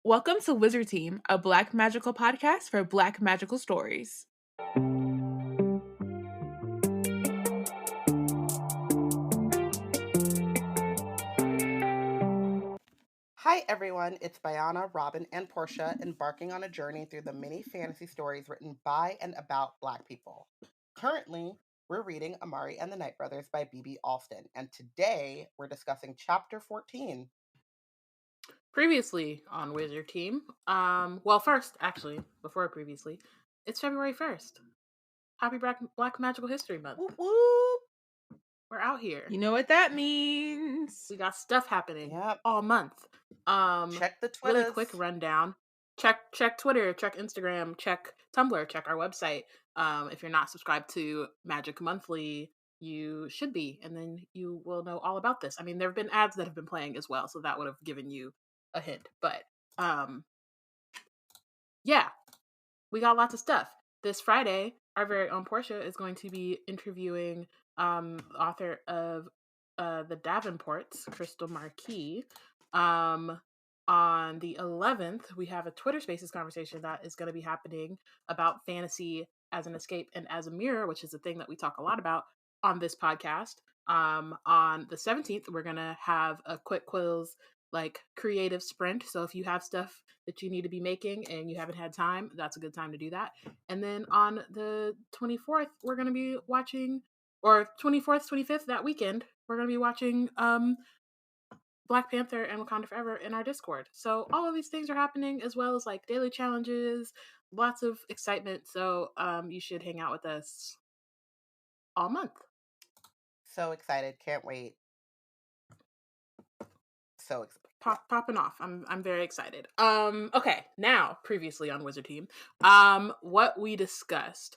Welcome to Wizard Team, a Black magical podcast for Black magical stories. Hi everyone, it's Bayana, Robyn, and Porshèa embarking on a journey through the many fantasy stories written by and about Black people. Currently, we're reading Amari and the Night Brothers by B.B. Alston, and today we're discussing Chapter 14. Previously on Wizard Team, before previously, it's February 1st. Happy Black Magical History Month. Whoop whoop! We're out here. You know what that means. We got stuff happening Yep. all month. Check the Twitters. Really quick rundown. Check Twitter, check Instagram, check Tumblr, check our website. If you're not subscribed to Magic Monthly, you should be, and then you will know all about this. I mean, there have been ads that have been playing as well, so that would have given you a hint. But yeah, we got lots of stuff. This Friday, our very own Porshèa is going to be interviewing author of The Davenports, Crystal Marquis. On the 11th, we have a Twitter Spaces conversation that is going to be happening about fantasy as an escape and as a mirror, which is a thing that we talk a lot about on this podcast. On the 17th, we're going to have a quick quiz, like creative sprint. So if you have stuff that you need to be making and you haven't had time, that's a good time to do that. And then on the 24th, we're going to be watching, or 24th, 25th, that weekend, we're going to be watching Black Panther and Wakanda Forever in our Discord. So all of these things are happening, as well as like daily challenges, lots of excitement. So you should hang out with us all month. So excited, can't wait. So excited. Popping off. I'm very excited. Okay, now previously on Wizard Team, what we discussed.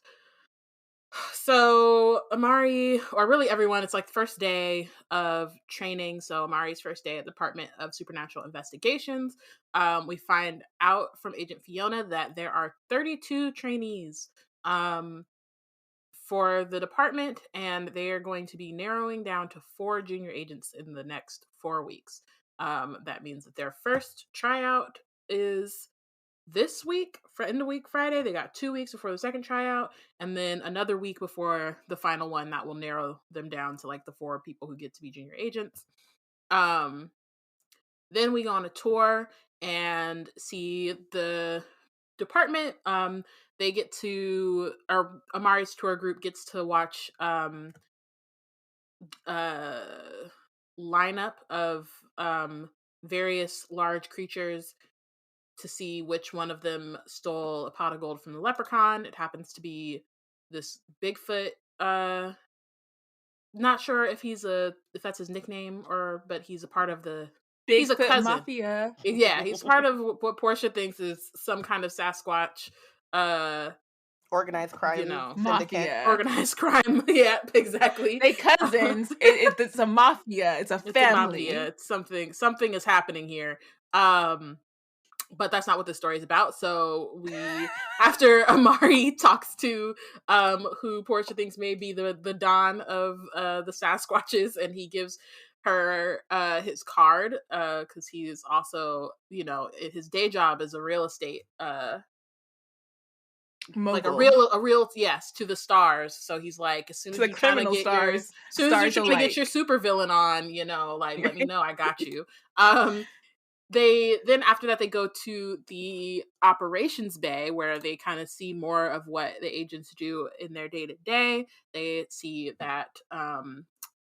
So Amari, or really everyone, it's like the first day of training. So Amari's first day at the Department of Supernatural Investigations. We find out from Agent Fiona that there are 32 trainees for the department, and they are going to be narrowing down to 4 junior agents in the next 4 weeks. That means that their first tryout is this week, end of week Friday. They got 2 weeks before the second tryout, and then another week before the final one that will narrow them down to like the 4 people who get to be junior agents. Then we go on a tour and see the department. They get to, or Amari's tour group gets to watch lineup of various large creatures to see which one of them stole a pot of gold from the leprechaun. It happens to be this Bigfoot. Not sure if that's his nickname, but he's a part of the he's a cousin. Mafia. Yeah, he's part of what Porshèa thinks is some kind of Sasquatch Organized crime, mafia. Organized crime. Yeah, exactly. They cousins. It's a mafia. It's a family. It's something is happening here. But that's not what the story is about. So after Amari talks to who Porshèa thinks may be the Don of the Sasquatches, and he gives her his card because he is also, his day job is a real estate mogul. Like a real yes to the stars. So he's like, as soon as to the you criminal get stars, as soon as you're trying to get your super villain on, like let me know, I got you. Then after that they go to the operations bay where they kind of see more of what the agents do in their day to day. They see that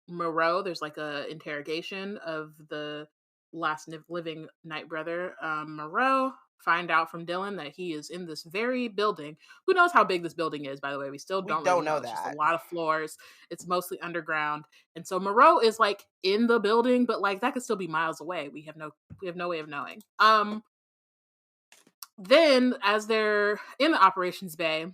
Moreau, there's like a interrogation of the last living Night Brother, Moreau. Find out from Dylan that he is in this very building. Who knows how big this building is, by the way? We still don't really know. It's just a lot of floors. It's mostly underground. And so Moreau is like in the building, but like that could still be miles away. We have no way of knowing. Then as they're in the operations bay,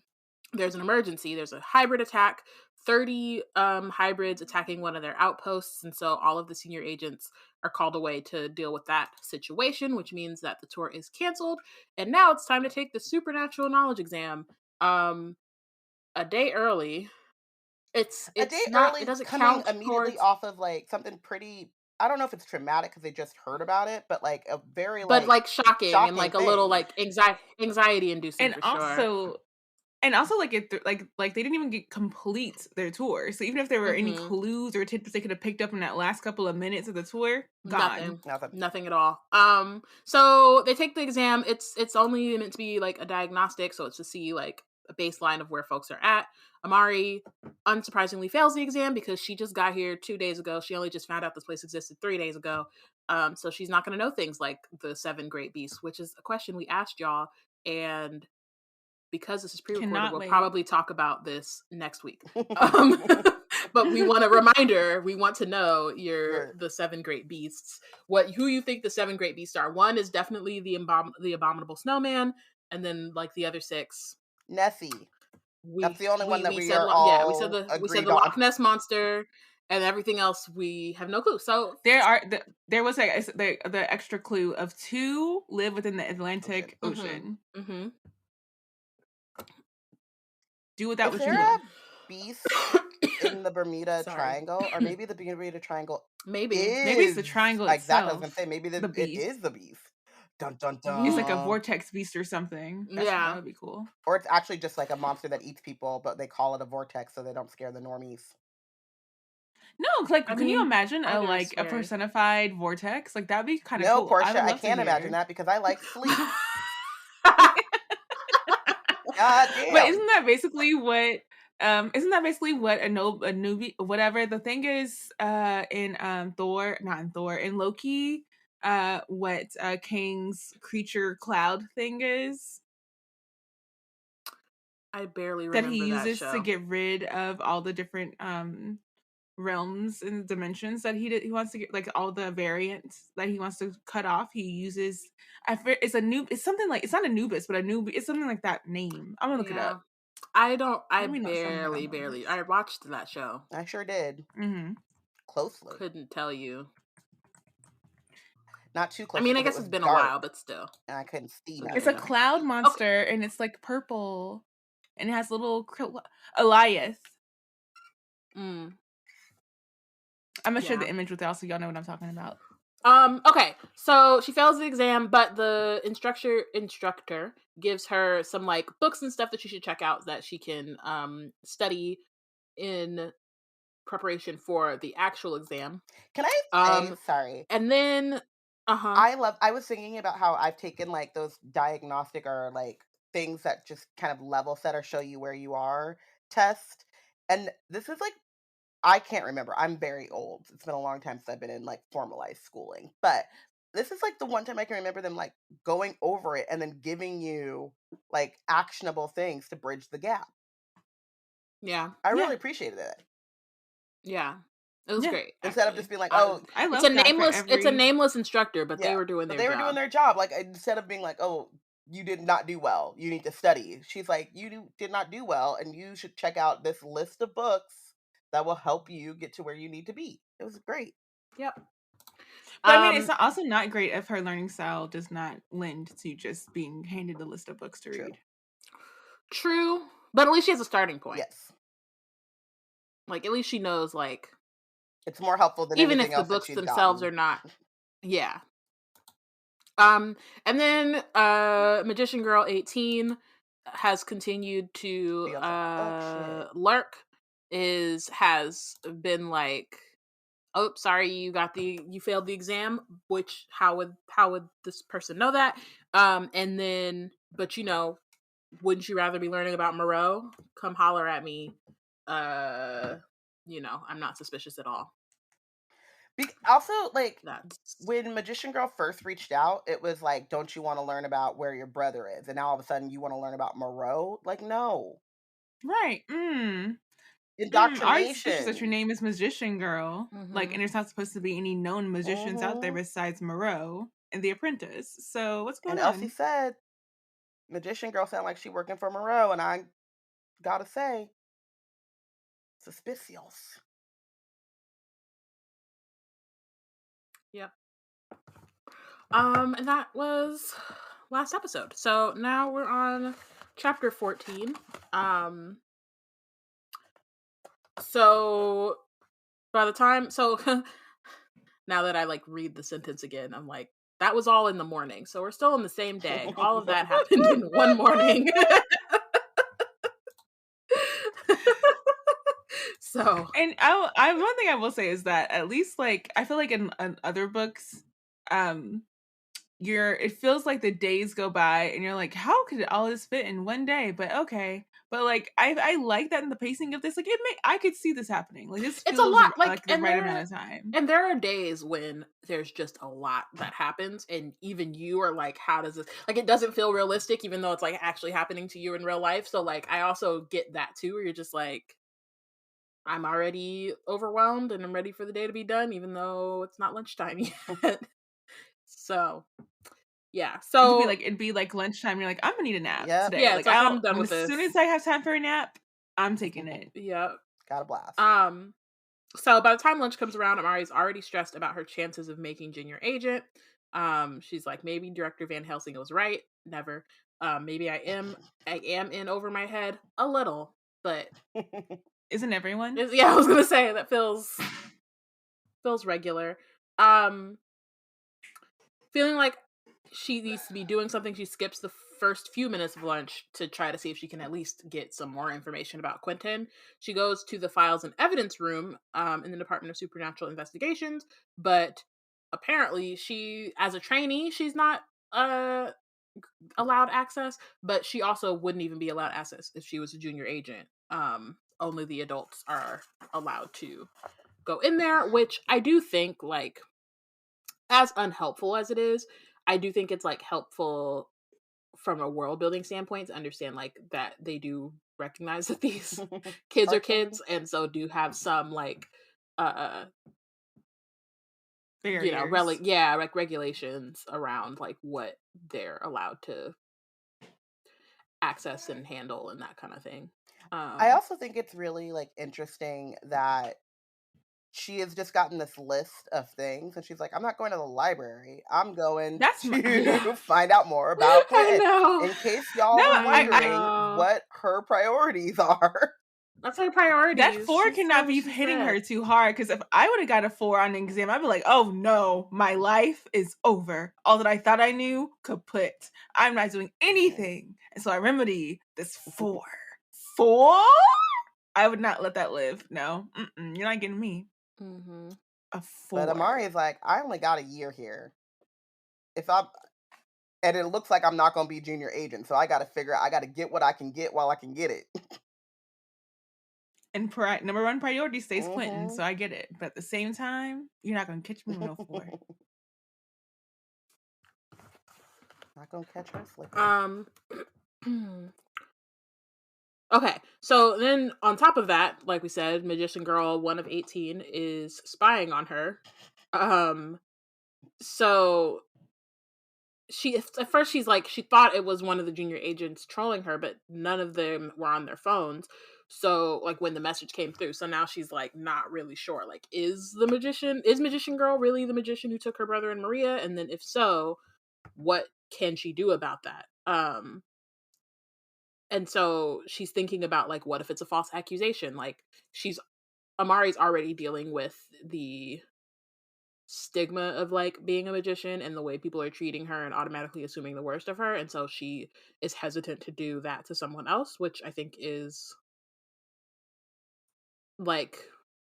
there's an emergency. There's a hybrid attack. 30 hybrids attacking one of their outposts, and so all of the senior agents are called away to deal with that situation, which means that the tour is canceled, and now it's time to take the supernatural knowledge exam a day early. It doesn't count immediately off of like something pretty I don't know if it's traumatic because they just heard about it, but like a very But like like shocking and shocking like a little thing. like anxiety inducing And for sure. also like like they didn't even get complete their tour. So even if there were any Mm-hmm. clues or tidbits they could have picked up in that last couple of minutes of the tour, gone. Nothing. Nothing. Nothing at all. So they take the exam. It's only meant to be like a diagnostic, so it's to see like a baseline of where folks are at. Amari unsurprisingly fails the exam because she just got here 2 days ago. She only just found out this place existed 3 days ago. So she's not going to know things like the 7 great beasts, which is a question we asked y'all. And because this is pre-recorded, Cannot we'll wait. probably talk about this next week. But we want a reminder. We want to know the 7 great beasts. Who you think the 7 great beasts are? One is definitely the abominable snowman, and then like the other 6. Nessie. That's the only one that we said are all we said agreed the on. Loch Ness monster, and everything else we have no clue. So there was the extra clue of 2 live within the Atlantic Ocean. Mm-hmm. Do with that Is what there you a will. beast in the Bermuda Triangle, or maybe the Bermuda Triangle maybe it's the triangle exactly. I was itself. gonna say maybe the it beast. is the beast. Dun dun dun. It's like a vortex beast or something. That would be cool. Or it's actually just like a monster that eats people, but they call it a vortex so they don't scare the normies. No, like can you imagine a personified vortex? Like that'd be kind of cool. Porshèa, I can't imagine that because I like sleep. God damn. But isn't that basically what a newbie whatever the thing is in in Loki what Kang's creature cloud thing is? I barely remember that he uses show. to get rid of all the different realms and dimensions that he wants to get, like all the variants that he wants to cut off. He uses it's something like, it's not Anubis, but it's something like that name. I'm gonna look it up. I barely I watched that show. I sure did. Mm-hmm. Closely. Couldn't tell you. Not too close. I mean, I guess it's been a while, but still. And I couldn't see. It's a cloud monster, and it's like purple, and it has little Elias. I'm gonna share the image with y'all so y'all know what I'm talking about. Okay, so she fails the exam, but the instructor gives her some like books and stuff that she should check out that she can study in preparation for the actual exam. Can I say sorry? And then I was thinking about how I've taken like those diagnostic or like things that just kind of level set or show you where you are test. And this is like, I can't remember. I'm very old. It's been a long time since I've been in like formalized schooling. But this is like the one time I can remember them like going over it and then giving you like actionable things to bridge the gap. Yeah. I really appreciated it. Yeah. It was great. Instead of just being like, "Oh, I love it's a nameless instructor," but they were doing their job. They were doing their job. Like instead of being like, "Oh, you did not do well. You need to study." She's like, "You did not do well, and you should check out this list of books that will help you get to where you need to be." It was great. Yep. But I mean, it's also not great if her learning style does not lend to just being handed a list of books to read. True, but at least she has a starting point. Yes. Like at least she knows like. It's more helpful than even anything if the books themselves are not. Yeah. And then Magician Girl 18 has continued to lurk. Has been like, oh, sorry, you failed the exam. Which how would this person know that? And then, but wouldn't you rather be learning about Moreau? Come holler at me. I'm not suspicious at all. Also, like, when Magician Girl first reached out, it was like, don't you want to learn about where your brother is? And now all of a sudden you want to learn about Moreau? Like, no. Right. Indoctrination. Are you suspicious that your name is Magician Girl? Like, and there's not supposed to be any known magicians out there besides Moreau and The Apprentice. So what's going on? And Elsie said, Magician Girl sounded like she working for Moreau, and I gotta say, suspicious. Yep. And that was last episode. So now we're on chapter 14. So by the time, now now that I like read the sentence again, I'm like, that was all in the morning. So we're still in the same day. All of that happened in one morning. So, And one thing I will say is that at least like I feel like in other books, it feels like the days go by and you're like, how could all this fit in one day? But okay. But like I like that in the pacing of this. Like I could see this happening. Like this it's a feels lot. like the right amount of time. And there are days when there's just a lot that happens, and even you are like, how does this, like, it doesn't feel realistic, even though it's like actually happening to you in real life. So like, I also get that too, where you're just like, I'm already overwhelmed and I'm ready for the day to be done, even though it's not lunchtime yet. So yeah. So It'd be like lunchtime. You're like, I'm gonna need a nap Yep. today. yeah, Like it's like I'm done as with this. soon as I have time for a nap, I'm taking it. Yeah. Got a blast. So by the time lunch comes around, Amari's already stressed about her chances of making junior agent. She's like, maybe Director Van Helsing was right. Never. Maybe I am in over my head a little, but Isn't everyone? yeah, I was gonna say that feels regular. Feeling like she needs to be doing something, she skips the first few minutes of lunch to try to see if she can at least get some more information about Quentin. She goes to the files and evidence room in the Department of Supernatural Investigations, but apparently she, as a trainee, she's not allowed access, but she also wouldn't even be allowed access if she was a junior agent. Only the adults are allowed to go in there, which I do think, like, as unhelpful as it is, I do think it's like helpful from a world building standpoint to understand like that they do recognize that these kids are kids, and so do have some like Barriers. like regulations around like what they're allowed to access and handle and that kind of thing. I also think it's really like interesting that she has just gotten this list of things and she's like, I'm not going to the library. I'm going That's to find out more about I Quentin. know. In case y'all No, were wondering know. what her priorities are. That's her priorities. That 4 She cannot said be what she hitting said. her too hard, because if I would have got a 4 on an exam, I'd be like, oh no, my life is over. All that I thought I knew, kaput. I'm not doing anything. And so I remedy this 4. 4? I would not let that live. No, you're not getting me. Mm-hmm. A 4. But Amari is like, I only got a year here. And it looks like I'm not going to be junior agent, so I got to get what I can get while I can get it. And number 1 priority stays Quentin, so I get it. But at the same time, you're not gonna catch me with no 4. Not gonna catch her slipping. Okay, so then on top of that, like we said, Magician Girl 1 of 18 is spying on her. So at first she's like, she thought it was one of the junior agents trolling her, but none of them were on their phones. So like when the message came through, so now she's like not really sure. Like, is Magician Girl really the magician who took her brother and Maria? And then if so, what can she do about that? And so she's thinking about like, what if it's a false accusation? Like Amari's already dealing with the stigma of like being a magician and the way people are treating her and automatically assuming the worst of her, and so she is hesitant to do that to someone else, which I think is like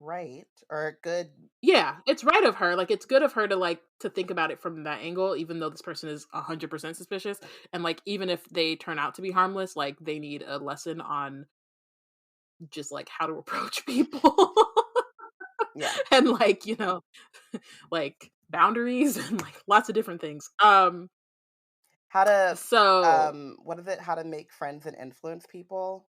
right, or good. Yeah, it's right of her. Like, it's good of her to like to think about it from that angle, even though this person is 100% suspicious, and like even if they turn out to be harmless, like they need a lesson on just like how to approach people. Yeah. And like, like boundaries and like lots of different things. How to So what is it? How to make friends and influence people?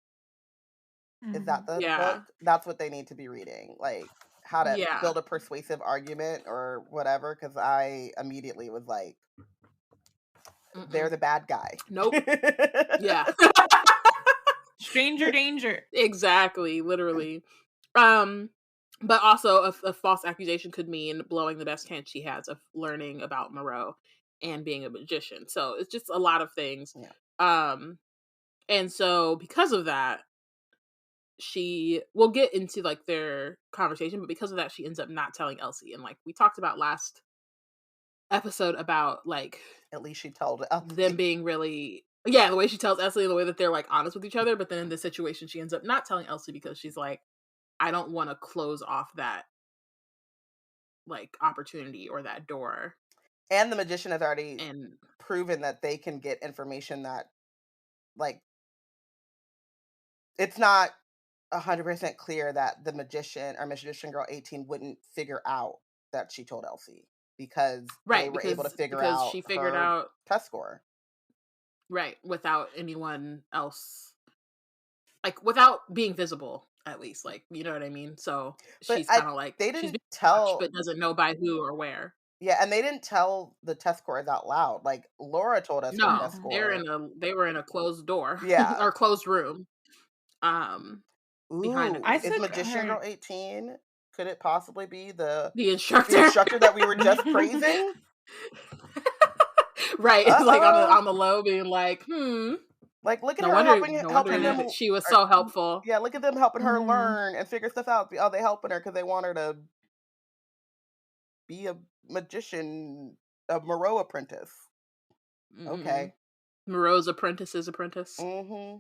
Is that the yeah. book? That's what they need to be reading. Like how to Yeah. build a persuasive argument or whatever, because I immediately was like, they're the bad guy. Nope. Yeah. Stranger danger. Exactly, literally. But also a false accusation could mean blowing the best chance she has of learning about Moreau and being a magician. So it's just a lot of things. Yeah. And so because of that, we'll get into like their conversation, but because of that, she ends up not telling Elsie. And like we talked about last episode about like At least she told them being really, yeah, the way she tells Elsie, the way that they're like honest with each other. But then in this situation, she ends up not telling Elsie because she's like, I don't want to close off that like opportunity or that door. And the magician has already And proven that they can get information that, like, it's not 100% clear that the magician or magician girl 18 wouldn't figure out that she told Elsie because they right, were able to figure because out she figured her out test score. right without anyone else, like without being visible, at least, like, you know what I mean? So But she's kind of like they she's didn't being watched, tell. but doesn't know by who or where. Yeah, and they didn't tell the test scores out loud. Like Laura told us her No, test they score. were in a closed door Yeah. or closed room. Behind a Ooh, I is curtain. took magician girl her 18? Could it possibly be the The instructor. instructor that we were just praising? Right, it's like Uh-oh. on the low, being like, Like, look at no her wonder helping them. that she was so helpful. Yeah, look at them helping her Mhm. learn and figure stuff out. Oh, they helping her because they want her to be a magician, a Moreau apprentice. Okay. Moreau's apprentice's apprentice. Mm-hmm.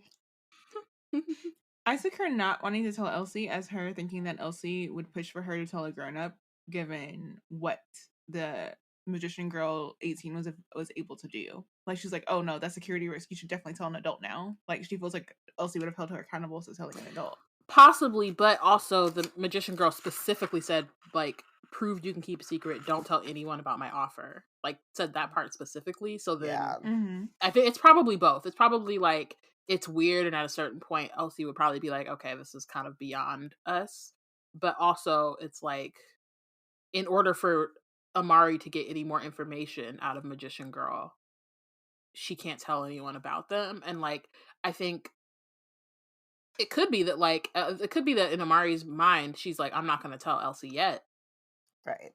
I took her not wanting to tell Elsie as her thinking that Elsie would push for her to tell a grown up, given what the magician girl 18 was able to do. Like she's like, oh no, that's security risk. You should definitely tell an adult now. Like she feels like Elsie would have held her accountable to telling an adult. Possibly, but also the magician girl specifically said, like, proved you can keep a secret. Don't tell anyone about my offer. Like, said that part specifically. So then Yeah. Mm-hmm. I think it's probably both. It's probably like it's weird, and at a certain point, Elsie would probably be like, okay, this is kind of beyond us. But also, it's like, in order for Amari to get any more information out of Magician Girl, she can't tell anyone about them. And like, I think it could be that like it could be that in Amari's mind, she's like, I'm not going to tell Elsie yet. Right.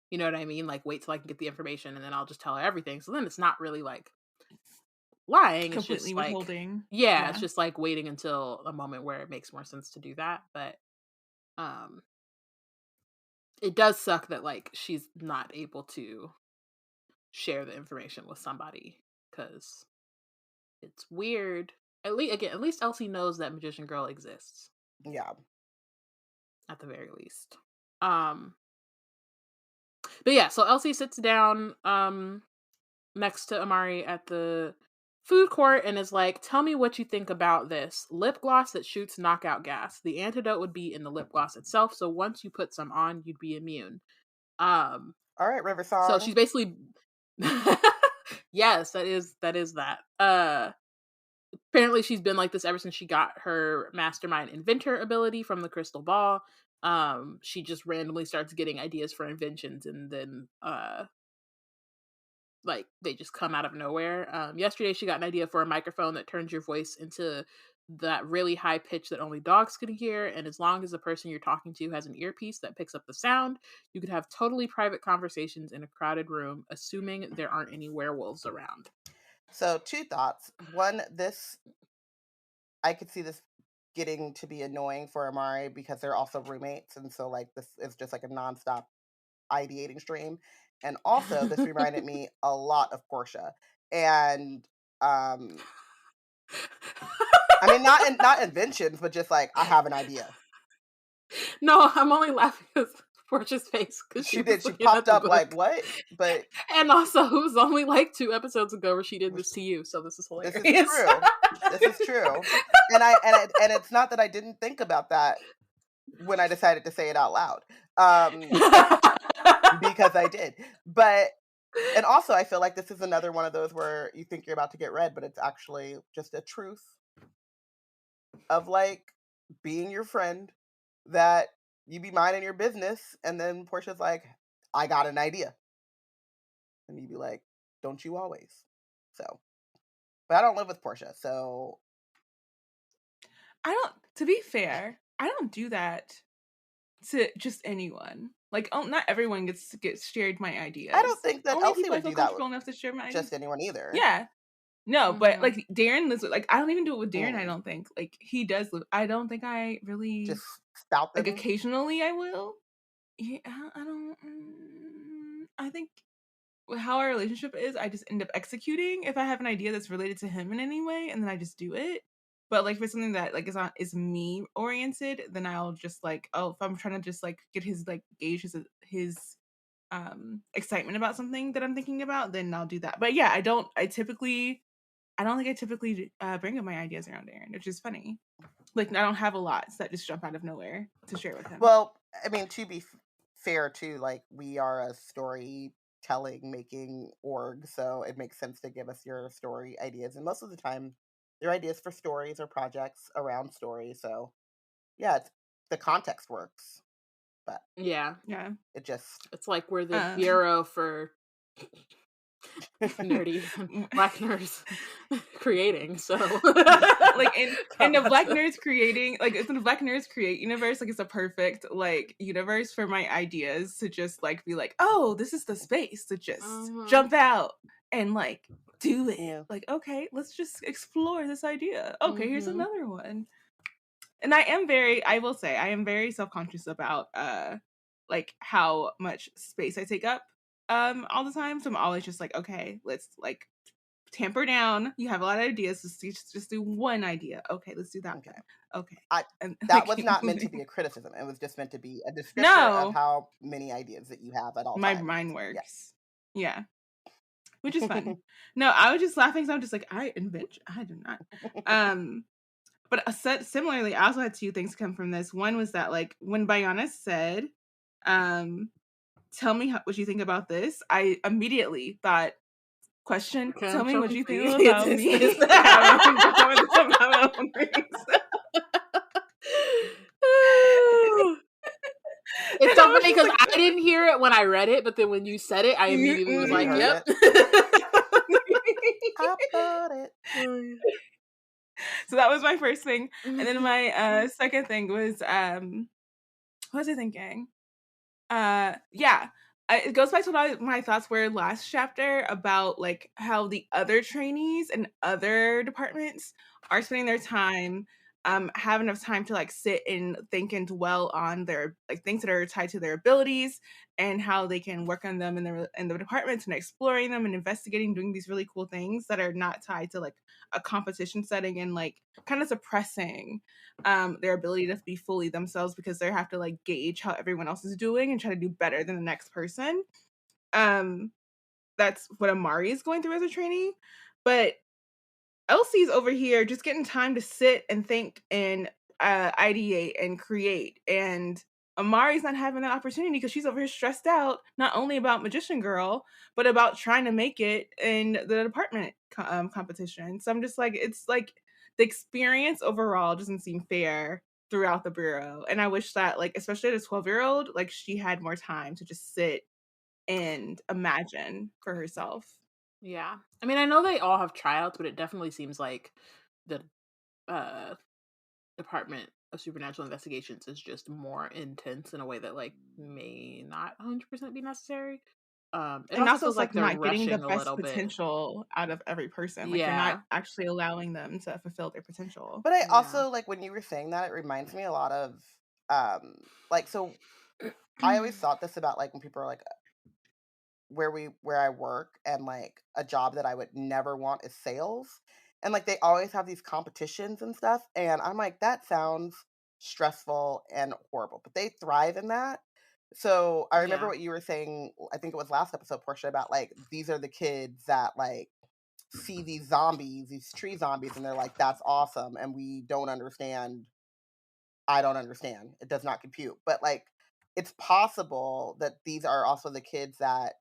You know what I mean? Like, wait till I can get the information, and then I'll just tell her everything. So then it's not really like lying. It's Completely just like, withholding. yeah, it's just like waiting until a moment where it makes more sense to do that. But it does suck that like she's not able to share the information with somebody because it's weird. At least Elsie knows that Magician Girl exists. Yeah. At the very least. But yeah, so Elsie sits down next to Amari at the food court and is like, tell me what you think about this. Lip gloss that shoots knockout gas. The antidote would be in the lip gloss itself, so once you put some on, you'd be immune. All right, River So Song. she's basically yes, that is that. Apparently she's been like this ever since she got her mastermind inventor ability from the crystal ball. She just randomly starts getting ideas for inventions, and then like they just come out of nowhere. Yesterday she got an idea for a microphone that turns your voice into that really high pitch that only dogs can hear, and as long as the person you're talking to has an earpiece that picks up the sound, you could have totally private conversations in a crowded room, assuming there aren't any werewolves around. So 2 thoughts. One, I could see this getting to be annoying for Amari because they're also roommates, and so like this is just like a nonstop ideating stream. And also this reminded me a lot of Porshèa. And I mean not inventions, but just like I have an idea. No, I'm only laughing because Portia's face, because She did. She looking at popped the up like, book. what? But And also, it was only like 2 episodes ago where she did this to you, so this is hilarious. this is true. This is true. And it's not that I didn't think about that when I decided to say it out loud. Because I did. But and also I feel like this is another one of those where you think you're about to get read, but it's actually just a truth of like being your friend, that you be minding your business, and then Portia's like, I got an idea. And you'd be like, don't you always? So, but I don't live with Porshèa, so To be fair, I don't do that to just anyone. Like, not everyone gets shared my ideas. I don't think that Only Elsie people I would feel do that comfortable enough to share my ideas. just anyone either. Yeah. No, but Mhm. like Darren lives with, like, I don't even do it with Darren, I Mm. don't think. Like he does live, I don't think I really, Just spout like, them. occasionally I will. Yeah, I don't, I think how our relationship is, I just end up executing if I have an idea that's related to him in any way, and then I just do it. But like if it's something that like is me oriented, then I'll just like, oh, if I'm trying to just like get his like gauge his excitement about something that I'm thinking about, then I'll do that. But yeah, I don't think I typically bring up my ideas around Aaron, which is funny. Like I don't have a lot that just jump out of nowhere to share with him. Well, I mean, to be fair too, like we are a storytelling making org, so it makes sense to give us your story ideas. And most of the time, they're ideas for stories or projects around stories. So yeah, the context works, but Yeah. Yeah. it just It's like we're the Um, bureau for nerdy Black nerds creating. So like in the Black Nerds creating, like it's in the Black Nerds create universe, like it's a perfect like universe for my ideas to just like be like, oh, this is the space to just jump out and like do it. Yeah. Like, okay, let's just explore this idea. Okay, here's Mhm. another one. And I will say, I am very self-conscious about like how much space I take up all the time. So I'm always just like, okay, let's like tamper down. You have a lot of ideas. Just do one idea. Okay, let's do that Okay. one. Okay. I And that was not meant to be a criticism. It was just meant to be a descriptor of no, how many ideas that you have at all my times. mind Yes. works. Yeah, which is fun. No, I was just laughing. So I'm just like, I do not. But similarly, I also had two things come from this. One was that like when Bayana said, "Tell me what you think about this," I immediately thought, "Question: Tell me what you think about me." It's And I so was funny just because like, I didn't hear it when I read it, but then when you said it, I immediately was You like, heard "Yep." it. I bought it. So that was my first thing, and then my second thing was what was I thinking? Yeah, it goes back to what my thoughts were last chapter about like how the other trainees and other departments are spending their time have enough time to like sit and think and dwell on their like things that are tied to their abilities and how they can work on them in the departments and exploring them and investigating, doing these really cool things that are not tied to like a competition setting and like kind of suppressing their ability to be fully themselves because they have to like gauge how everyone else is doing and try to do better than the next person. Um, that's what Amari is going through as a trainee. But Elsie's over here just getting time to sit and think and ideate and create. And Amari's not having that opportunity because she's over here stressed out, not only about Magician Girl, but about trying to make it in the department competition. So I'm just like, it's like the experience overall doesn't seem fair throughout the bureau. And I wish that, like, especially as a 12-year-old, like she had more time to just sit and imagine for herself. Yeah. I mean, I know they all have tryouts, but it definitely seems like the uh Department of Supernatural Investigations is just more intense in a way that like may not 100% be necessary. It And also also, feels it's like like they're not getting the rushing a best little bit. potential out of every person. Like you're not Yeah. actually allowing them to fulfill their potential. But I Yeah. also like when you were saying that, it reminds me a lot of like so I always thought this about like when people are like where I work and like a job that I would never want is sales. And like they always have these competitions and stuff. And I'm like, that sounds stressful and horrible. But they thrive in that. So I remember Yeah. what you were saying, I think it was last episode, Porshèa, about like these are the kids that like see these zombies, these tree zombies, and they're like, that's awesome. And we don't understand. I don't understand. It does not compute. But like it's possible that these are also the kids that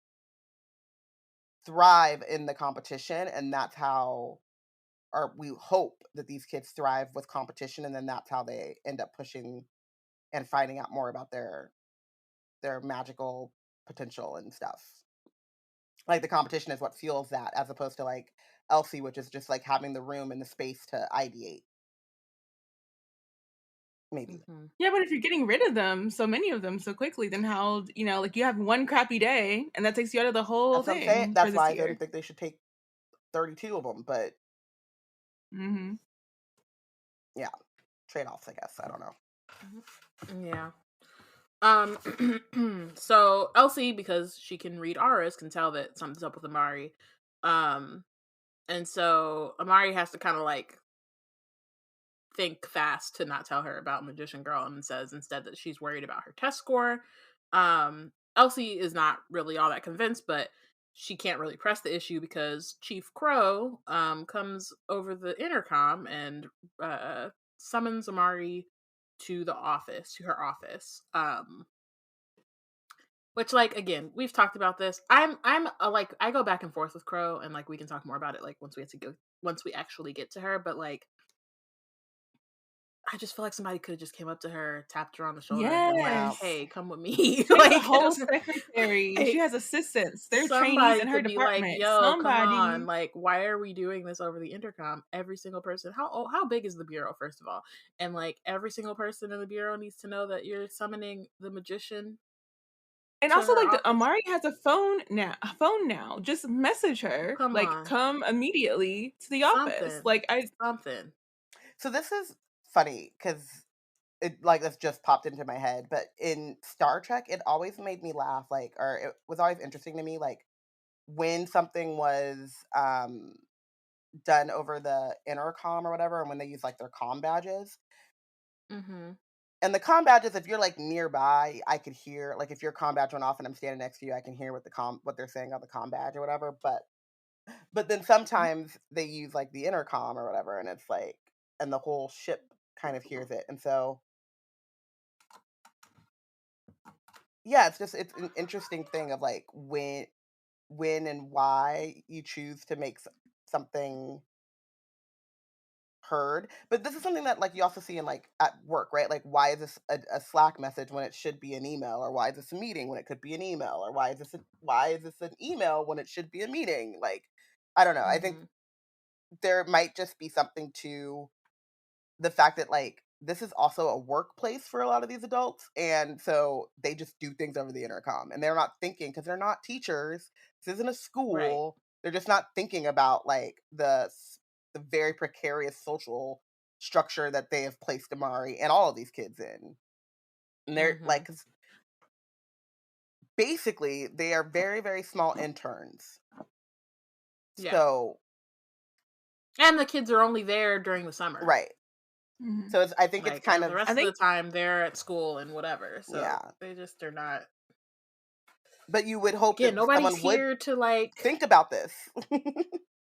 thrive in the competition, and that's how, or we hope that these kids thrive with competition, and then that's how they end up pushing and finding out more about their magical potential and stuff. Like the competition is what fuels that, as opposed to like Elsie, which is just like having the room and the space to ideate. Maybe. Mhm. Yeah, but if you're getting rid of them, so many of them so quickly, then how, like you have one crappy day and that takes you out of the whole That's what I'm saying. thing for That's this why I year. didn't think they should take 32 of them, but Mm-hmm. yeah, trade-offs, I guess. I don't know. Yeah. So Elsie, because she can read auras, can tell that something's up with Amari. And so Amari has to kind of like think fast to not tell her about Magician Girl, and says instead that she's worried about her test score. Elsie is not really all that convinced, but she can't really press the issue because Chief Crow comes over the intercom and summons Amari to the office, to her office. Which, like, again, we've talked about this. I'm like, I go back and forth with Crow, and like we can talk more about it like once we actually get to her. But like, I just feel like somebody could have just came up to her, tapped her on the shoulder, and been like, Yeah. Yes. "Hey, come with me." She has a Like, whole secretary. She like, has assistants. They're trainees somebody in her could be like, department. "Yo, come on! Somebody. Like, why are we doing this over the intercom? Every single person. How big is the bureau, first of all? And like, every single person in the bureau needs to know that you're summoning the magician And to also, her like, office. Amari has a phone now. A phone now. Just message her. Come Like, on, come immediately to the office. something, Like, something." So this is funny because it like this just popped into my head. But in Star Trek, it always made me laugh. Like, or it was always interesting to me. Like when something was done over the intercom or whatever, and when they use like their comm badges. Mm-hmm. And the comm badges, if you're like nearby, I could hear like if your comm badge went off and I'm standing next to you, I can hear what they're saying on the comm badge or whatever. But then sometimes they use like the intercom or whatever, and it's like and the whole ship kind of hears it. And so yeah, it's an interesting thing of like when and why you choose to make something heard. But this is something that like you also see in like at work, right? Like why is this a Slack message when it should be an email, or why is this a meeting when it could be an email, or why is this an email when it should be a meeting? Like I don't know. I think Mm-hmm. there might just be something to the fact that like this is also a workplace for a lot of these adults, and so they just do things over the intercom and they're not thinking because they're not teachers. This isn't a Right. school. They're just not thinking about like the very precarious social structure that they have placed Amari and all of these kids in. And they're Mm-hmm. like 'cause basically they are very very small interns, Yeah. so And the kids are only there during the summer. right. Mhm. So I think it's Like, kind and the of rest I of the think time they're at school and whatever. So yeah. they just are not. But you would hope Again, that nobody's someone would here to like. think about this. but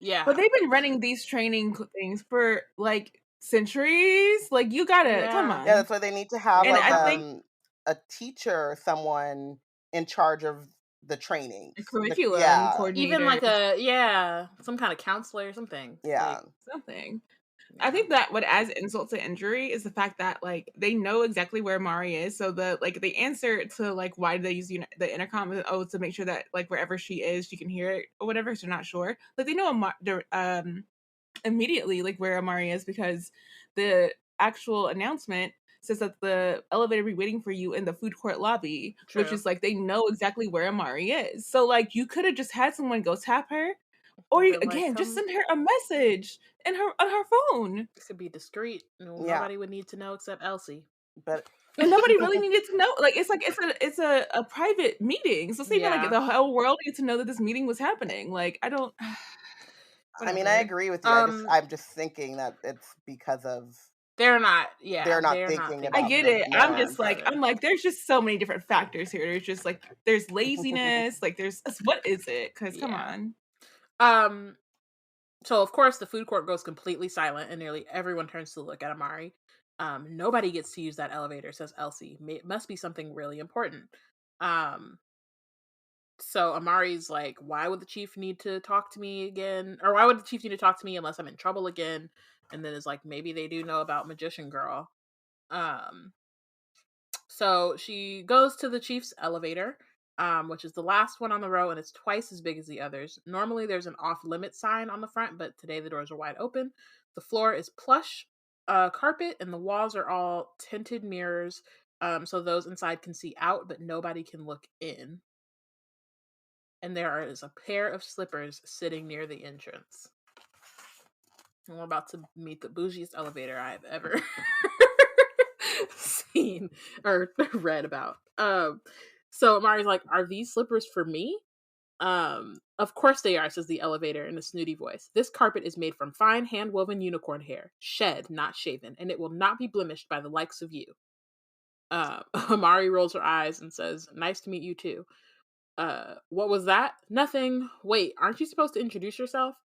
Yeah. they've been running these training things for, like, centuries. Like, you gotta come Yeah. Yeah, on. that's why they need to have And No, like I think a teacher, someone in charge of the trainings. a curriculum Yeah, even coordinator, like some kind of counselor or something. yeah, Like, something. I yeah. think that what adds insult to injury is the fact that like they know exactly where Mari is. So the answer to like why do they use the intercom is to make sure that like wherever she is, she can hear it or whatever. So they're not sure. Like they know immediately like where Amari is because the actual announcement says that the elevator will be waiting for you in the food court lobby, which True. is like they know exactly where Amari is. So like you could have just had someone go tap her, or Been like, again just come. send her a message in her on her phone. This could be discreet. No, yeah. nobody would need to know except Elsie. But And nobody really needed to know. Like it's a private meeting. So it's not even like Yeah. the whole world needed to know that this meeting was happening. Like I don't I mean, I whatever. agree with you. Um, I'm just thinking that it's because of they're not. Yeah, they're not they're not thinking I thinking about get the it. norms. I'm like, there's just so many different factors here. There's just like there's laziness, like there's what is it? Because come Yeah. on. Um. So of course the food court goes completely silent, and nearly everyone turns to look at Amari. Nobody gets to use that elevator, says Elsie. It must be something really important. Um. So Amari's like, why would the chief need to talk to me again? Or why would the chief need to talk to me unless I'm in trouble again? And then is like, maybe they do know about Magician Girl. Um. So she goes to the chief's elevator, which is the last one on the row, and it's twice as big as the others. Normally, there's an off-limit sign on the front, but today the doors are wide open. The floor is plush carpet, and the walls are all tinted mirrors, so those inside can see out, but nobody can look in. And there is a pair of slippers sitting near the entrance. we're about to meet the bougiest elevator I've ever seen or read about. So Amari's like, "Are these slippers for me?" Of course they are, says the elevator in a snooty voice. "This carpet is made from fine hand-woven unicorn hair, shed, not shaven, and it will not be blemished by the likes of you." Amari rolls her eyes and says, "Nice to meet you too." What was that? "Nothing. Wait, aren't you supposed to introduce yourself?"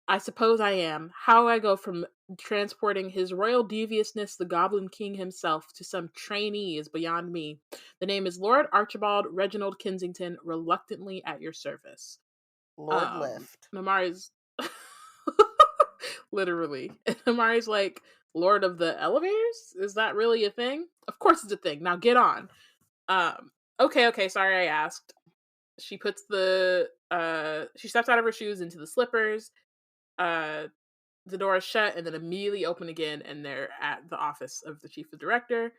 "I suppose I am. How I go from transporting his royal deviousness, the Goblin King himself, to some trainee is beyond me. The name is Lord Archibald Reginald Kensington, reluctantly at your service." Lord Lift. And Amari's literally. And Amari's like, "Lord of the elevators? Is that really a thing?" "Of course it's a thing. Now get on." Okay, sorry I asked. She puts she steps out of her shoes into the slippers. The door is shut and then immediately open again, and they're at the office of the chief of director.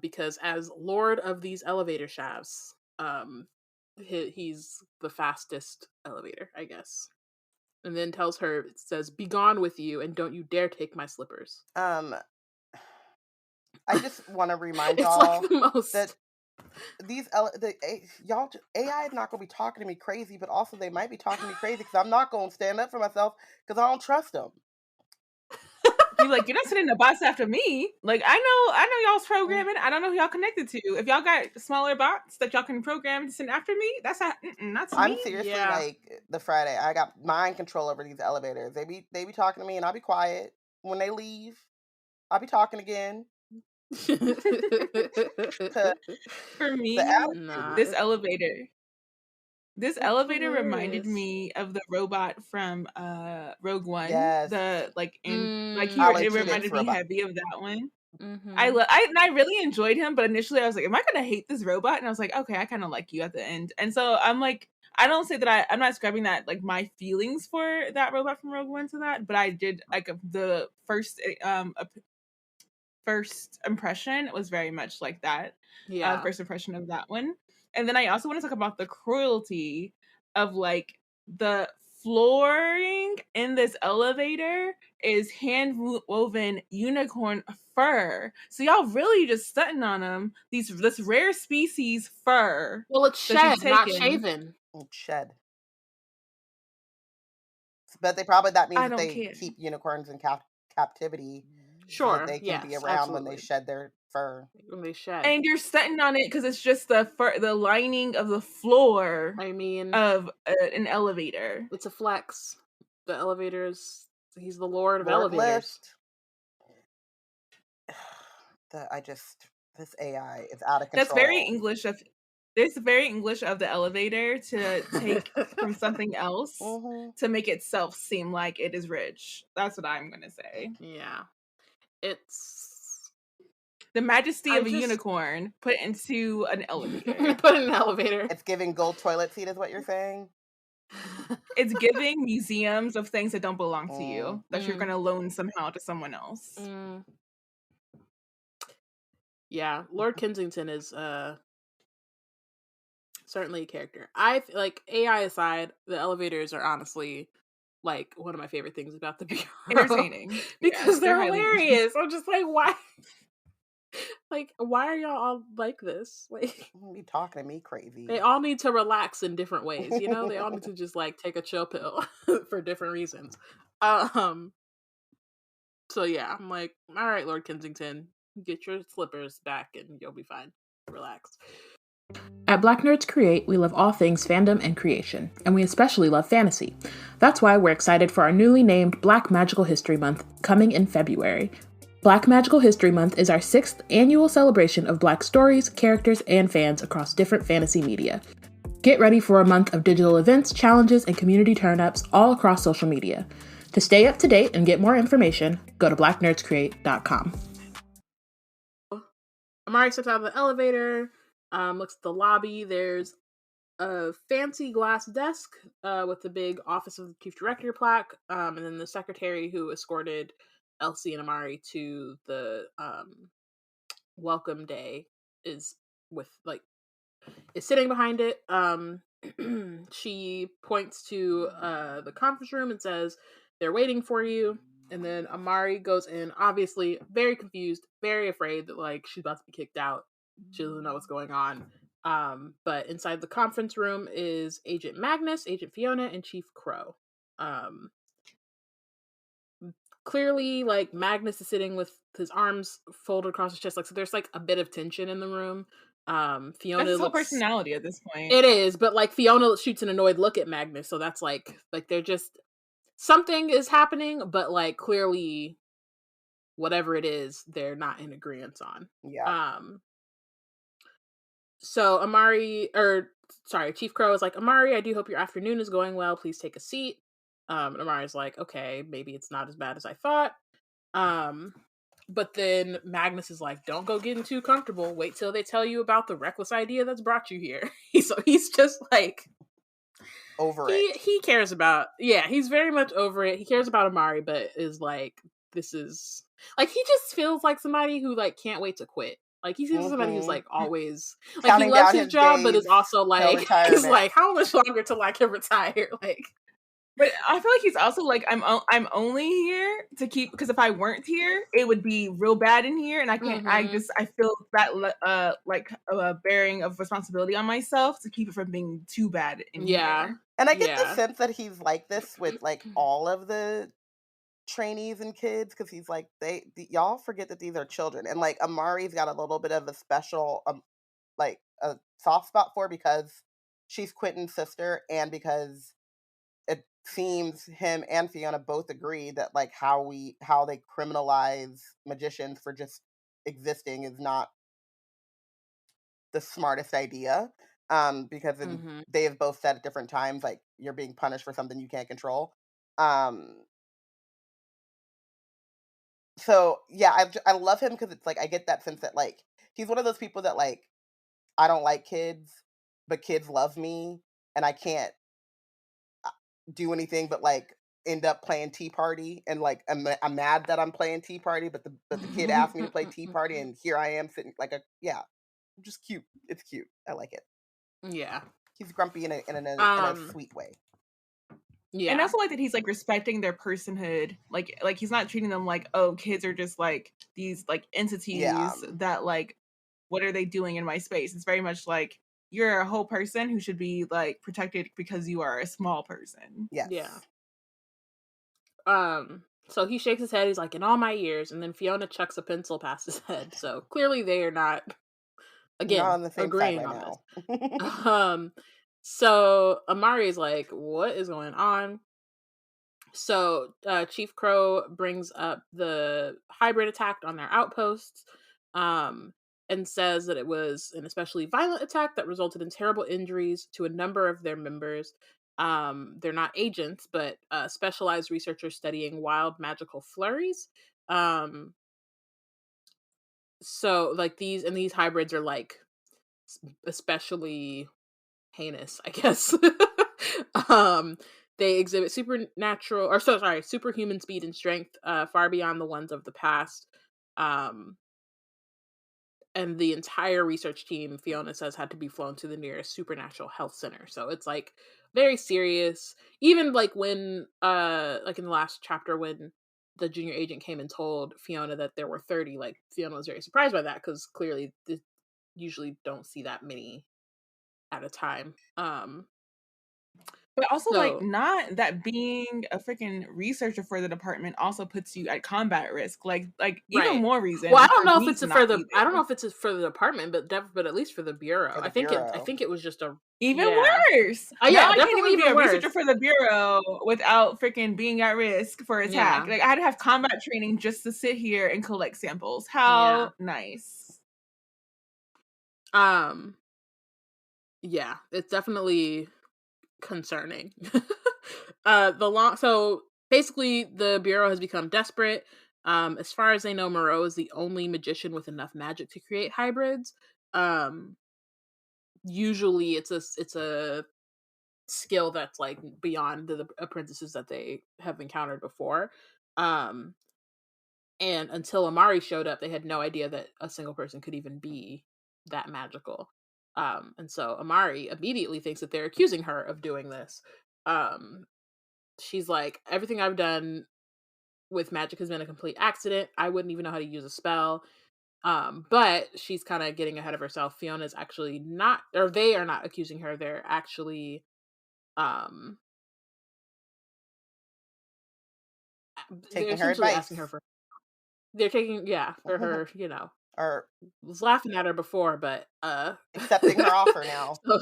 Because as lord of these elevator shafts, he's the fastest elevator, I guess. And then tells her, it says, "Be gone with you, and don't you dare take my slippers." I just want to remind It's y'all like the most that y'all AI is not gonna be talking to me crazy, but also they might be talking to me crazy because I'm not gonna stand up for myself because I don't trust them. You're like, "You're not sitting in the box after me." Like, I know y'all's programming. I don't know who y'all connected to. If y'all got smaller bots that y'all can program to send after me, that's not I'm me. seriously Yeah. like the Friday. I got mind control over these elevators. They be talking to me, and I'll be quiet. When they leave, I'll be talking again. For me, Nah. this elevator reminded Hilarious. me of the robot from Rogue One. Yes. The it Alan Tudyk's reminded me robot. heavy of that one. Mhm. I really enjoyed him, but initially I was like, "Am I gonna hate this robot?" And I was like, "Okay, I kind of like you at the end." And so I'm like, I don't say that I'm not describing that like my feelings for that robot from Rogue One to that, but I did like the first impression was very much like that. Yeah. First impression of that one. And then I also want to talk about the cruelty of like the flooring in this elevator is hand woven unicorn fur. So y'all really just stunting on them. This rare species fur. Well, it's that you've shed, not taken. shaven. Shed. But that means I that don't they care. keep unicorns in captivity so Sure. that they can be Yes, around when they absolutely. shed their fur. When they shed. And you're stunting on it because it's just the fur, the lining of the floor I mean, of an elevator. it's a flex. The elevators. He's the lord of Lord elevators. Lift. This AI is out of control. That's very English of. It's very English of the elevator to take from something else to make itself seem like it is rich. That's what I'm gonna say. Yeah, it's the majesty of a unicorn put into an elevator. Put in an elevator. It's giving gold toilet seat, is what you're saying? It's giving museums of things that don't belong to you that you're gonna loan somehow to someone else. Yeah, Lord Kensington is certainly a character. I like, AI aside, the elevators are honestly like one of my favorite things about the Bureau. Entertaining. Because they're highly hilarious. I'm just like, why? Like, why are y'all all like this? Like, be talking to me crazy. They all need to relax in different ways, you know? They all need to just like take a chill pill for different reasons. So yeah, I'm like, all right, Lord Kensington, get your slippers back and you'll be fine. Relax. At Black Nerds Create, we love all things fandom and creation, and we especially love fantasy. That's why we're excited for our newly named Black Magical History Month coming in February. Black Magical History Month is our 6th annual celebration of Black stories, characters, and fans across different fantasy media. Get ready for a month of digital events, challenges, and community turn-ups all across social media. To stay up to date and get more information, go to blacknerdscreate.com. Amari steps out of the elevator, looks at the lobby. There's a fancy glass desk with the big Office of the Chief Director plaque, and then the secretary who escorted Elsie and Amari to the welcome day is sitting behind it. She points to the conference room and says, they're waiting for you. And then Amari goes in, obviously very confused, very afraid that like she's about to be kicked out. She doesn't know what's going on. But inside the conference room is Agent Magnus, Agent Fiona, and Chief Crow. Clearly, like, Magnus is sitting with his arms folded across his chest. Like, so there's like a bit of tension in the room. That's Fiona his whole looks. personality at this point. It is, but like Fiona shoots an annoyed look at Magnus, so that's like they're just something is happening, but like clearly whatever it is, they're not in agreement on. Yeah. So Chief Crow is like, Amari, I do hope your afternoon is going well. Please take a seat. And Amari's like, okay, maybe it's not as bad as I thought. But then Magnus is like, don't go getting too comfortable. Wait till they tell you about the reckless idea that's brought you here. So he's just like over it. He cares about, he's very much over it. He cares about Amari, but is like, this is like, he just feels like somebody who like can't wait to quit. Like he seems somebody who's like always like counting he loves down his job, but is also like he's like, how much longer till I can retire? Like, but I feel like he's also like, I'm only here to keep, because if I weren't here, it would be real bad in here, and I can't. I feel that bearing of responsibility on myself to keep it from being too bad in here. And I get the sense that he's like this with like all of the trainees and kids, because he's like, y'all forget that these are children, and like Amari's got a little bit of a special like a soft spot for, because she's Quentin's sister, and because it seems him and Fiona both agree that like how they criminalize magicians for just existing is not the smartest idea, because they have both said at different times like you're being punished for something you can't control. So yeah, I love him because it's like I get that sense that like he's one of those people that like, I don't like kids, but kids love me, and I can't do anything but like end up playing Tea Party, and like I'm mad that I'm playing Tea Party, but the kid asked me to play Tea Party, and here I am sitting like just cute. It's cute. I like it. Yeah, he's grumpy in a sweet way. Yeah, and I also like that he's like respecting their personhood. Like he's not treating them like, oh, kids are just like these like entities that like, what are they doing in my space? It's very much like, you're a whole person who should be like protected because you are a small person. Yes. Yeah. So he shakes his head. He's like, in all my years, and then Fiona chucks a pencil past his head. So clearly they are not, again, on the same agreeing side right on this. So Amari is like, what is going on? So Chief Crow brings up the hybrid attack on their outposts, and says that it was an especially violent attack that resulted in terrible injuries to a number of their members. They're not agents, but specialized researchers studying wild magical flurries. So like these hybrids are like especially heinous, I guess. They exhibit superhuman speed and strength, far beyond the ones of the past. And the entire research team, Fiona says, had to be flown to the nearest supernatural health center. So it's like very serious. Even like when like in the last chapter when the junior agent came and told Fiona that there were 30, like Fiona was very surprised by that, because clearly they usually don't see that many at a time. But also, like, not that being a freaking researcher for the department also puts you at combat risk. Like even more reason. Well, I don't know if it's for the department, but at least for the bureau. I think it was just a even worse. Oh yeah, I definitely can't even be a worse. researcher for the bureau without freaking being at risk for attack. Like I had to have combat training just to sit here and collect samples. How nice. Yeah, it's definitely concerning. So basically the bureau has become desperate. As far as they know, Moreau is the only magician with enough magic to create hybrids. Usually it's a skill that's like beyond the apprentices that they have encountered before. And until Amari showed up, they had no idea that a single person could even be that magical. And so Amari immediately thinks that they're accusing her of doing this. she's like, everything I've done with magic has been a complete accident. I wouldn't even know how to use a spell. But she's kind of getting ahead of herself. Fiona's actually not, or they are not accusing her. They're actually, um, they're Taking her essentially asking her advice. for, they're taking, yeah, for her, Or was laughing at her before, but, accepting her offer now. so,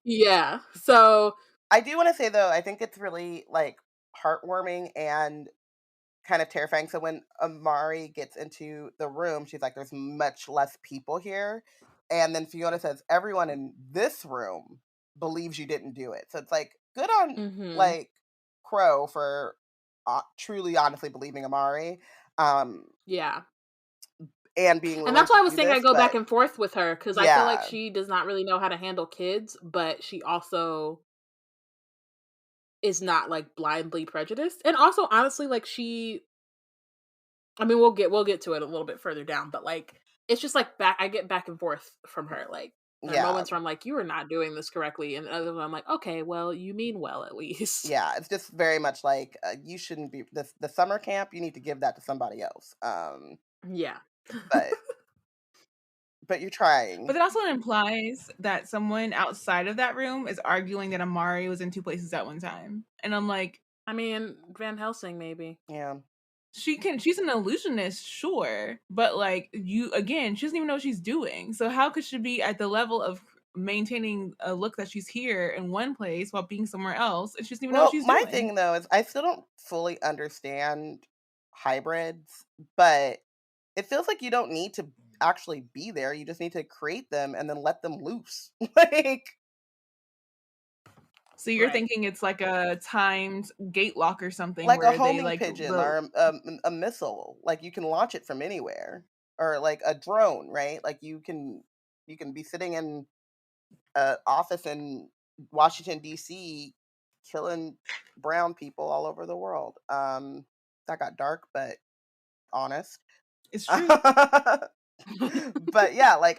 yeah. So, I do want to say though, I think it's really like heartwarming and kind of terrifying. So when Amari gets into the room, she's like, "There's much less people here," and then Fiona says, "Everyone in this room believes you didn't do it." So it's like good on mhm. like Crow for truly, honestly believing Amari, um, Yeah. and being And willing that's why to I was do saying I this. go back But and forth with her, because I feel like yeah, she does not really know how to handle kids, but she also is not like blindly prejudiced. And also, honestly, like I mean, we'll get to it a little bit further down, but like it's just like I get back and forth from her. Like there are yeah. moments where I'm like, you are not doing this correctly, and other I'm like, okay, well, you mean well at least. Yeah, it's just very much like you shouldn't be the summer camp. You need to give that to somebody else. Yeah. But you're But trying. it also implies that someone outside of that room is arguing that Amari was in 2 places at one time. And I'm like, I mean, Van Helsing maybe. Yeah, she's an illusionist, sure, but like you again, she doesn't even know what she's doing. So how could she be at the level of maintaining a look that she's here in one place while being somewhere else and she doesn't even know what well, she's my doing? thing though is I still don't fully understand hybrids, but it feels like you don't need to actually be there. You just need to create them and then let them loose. Like So you're Right. thinking it's like a timed gate lock or something like a where they homing like pigeon or a missile. Like you can launch it from anywhere, or like a drone, right? Like you can be sitting in an office in Washington D.C. killing brown people all over the world. That got dark, but honest. it's true. But yeah, like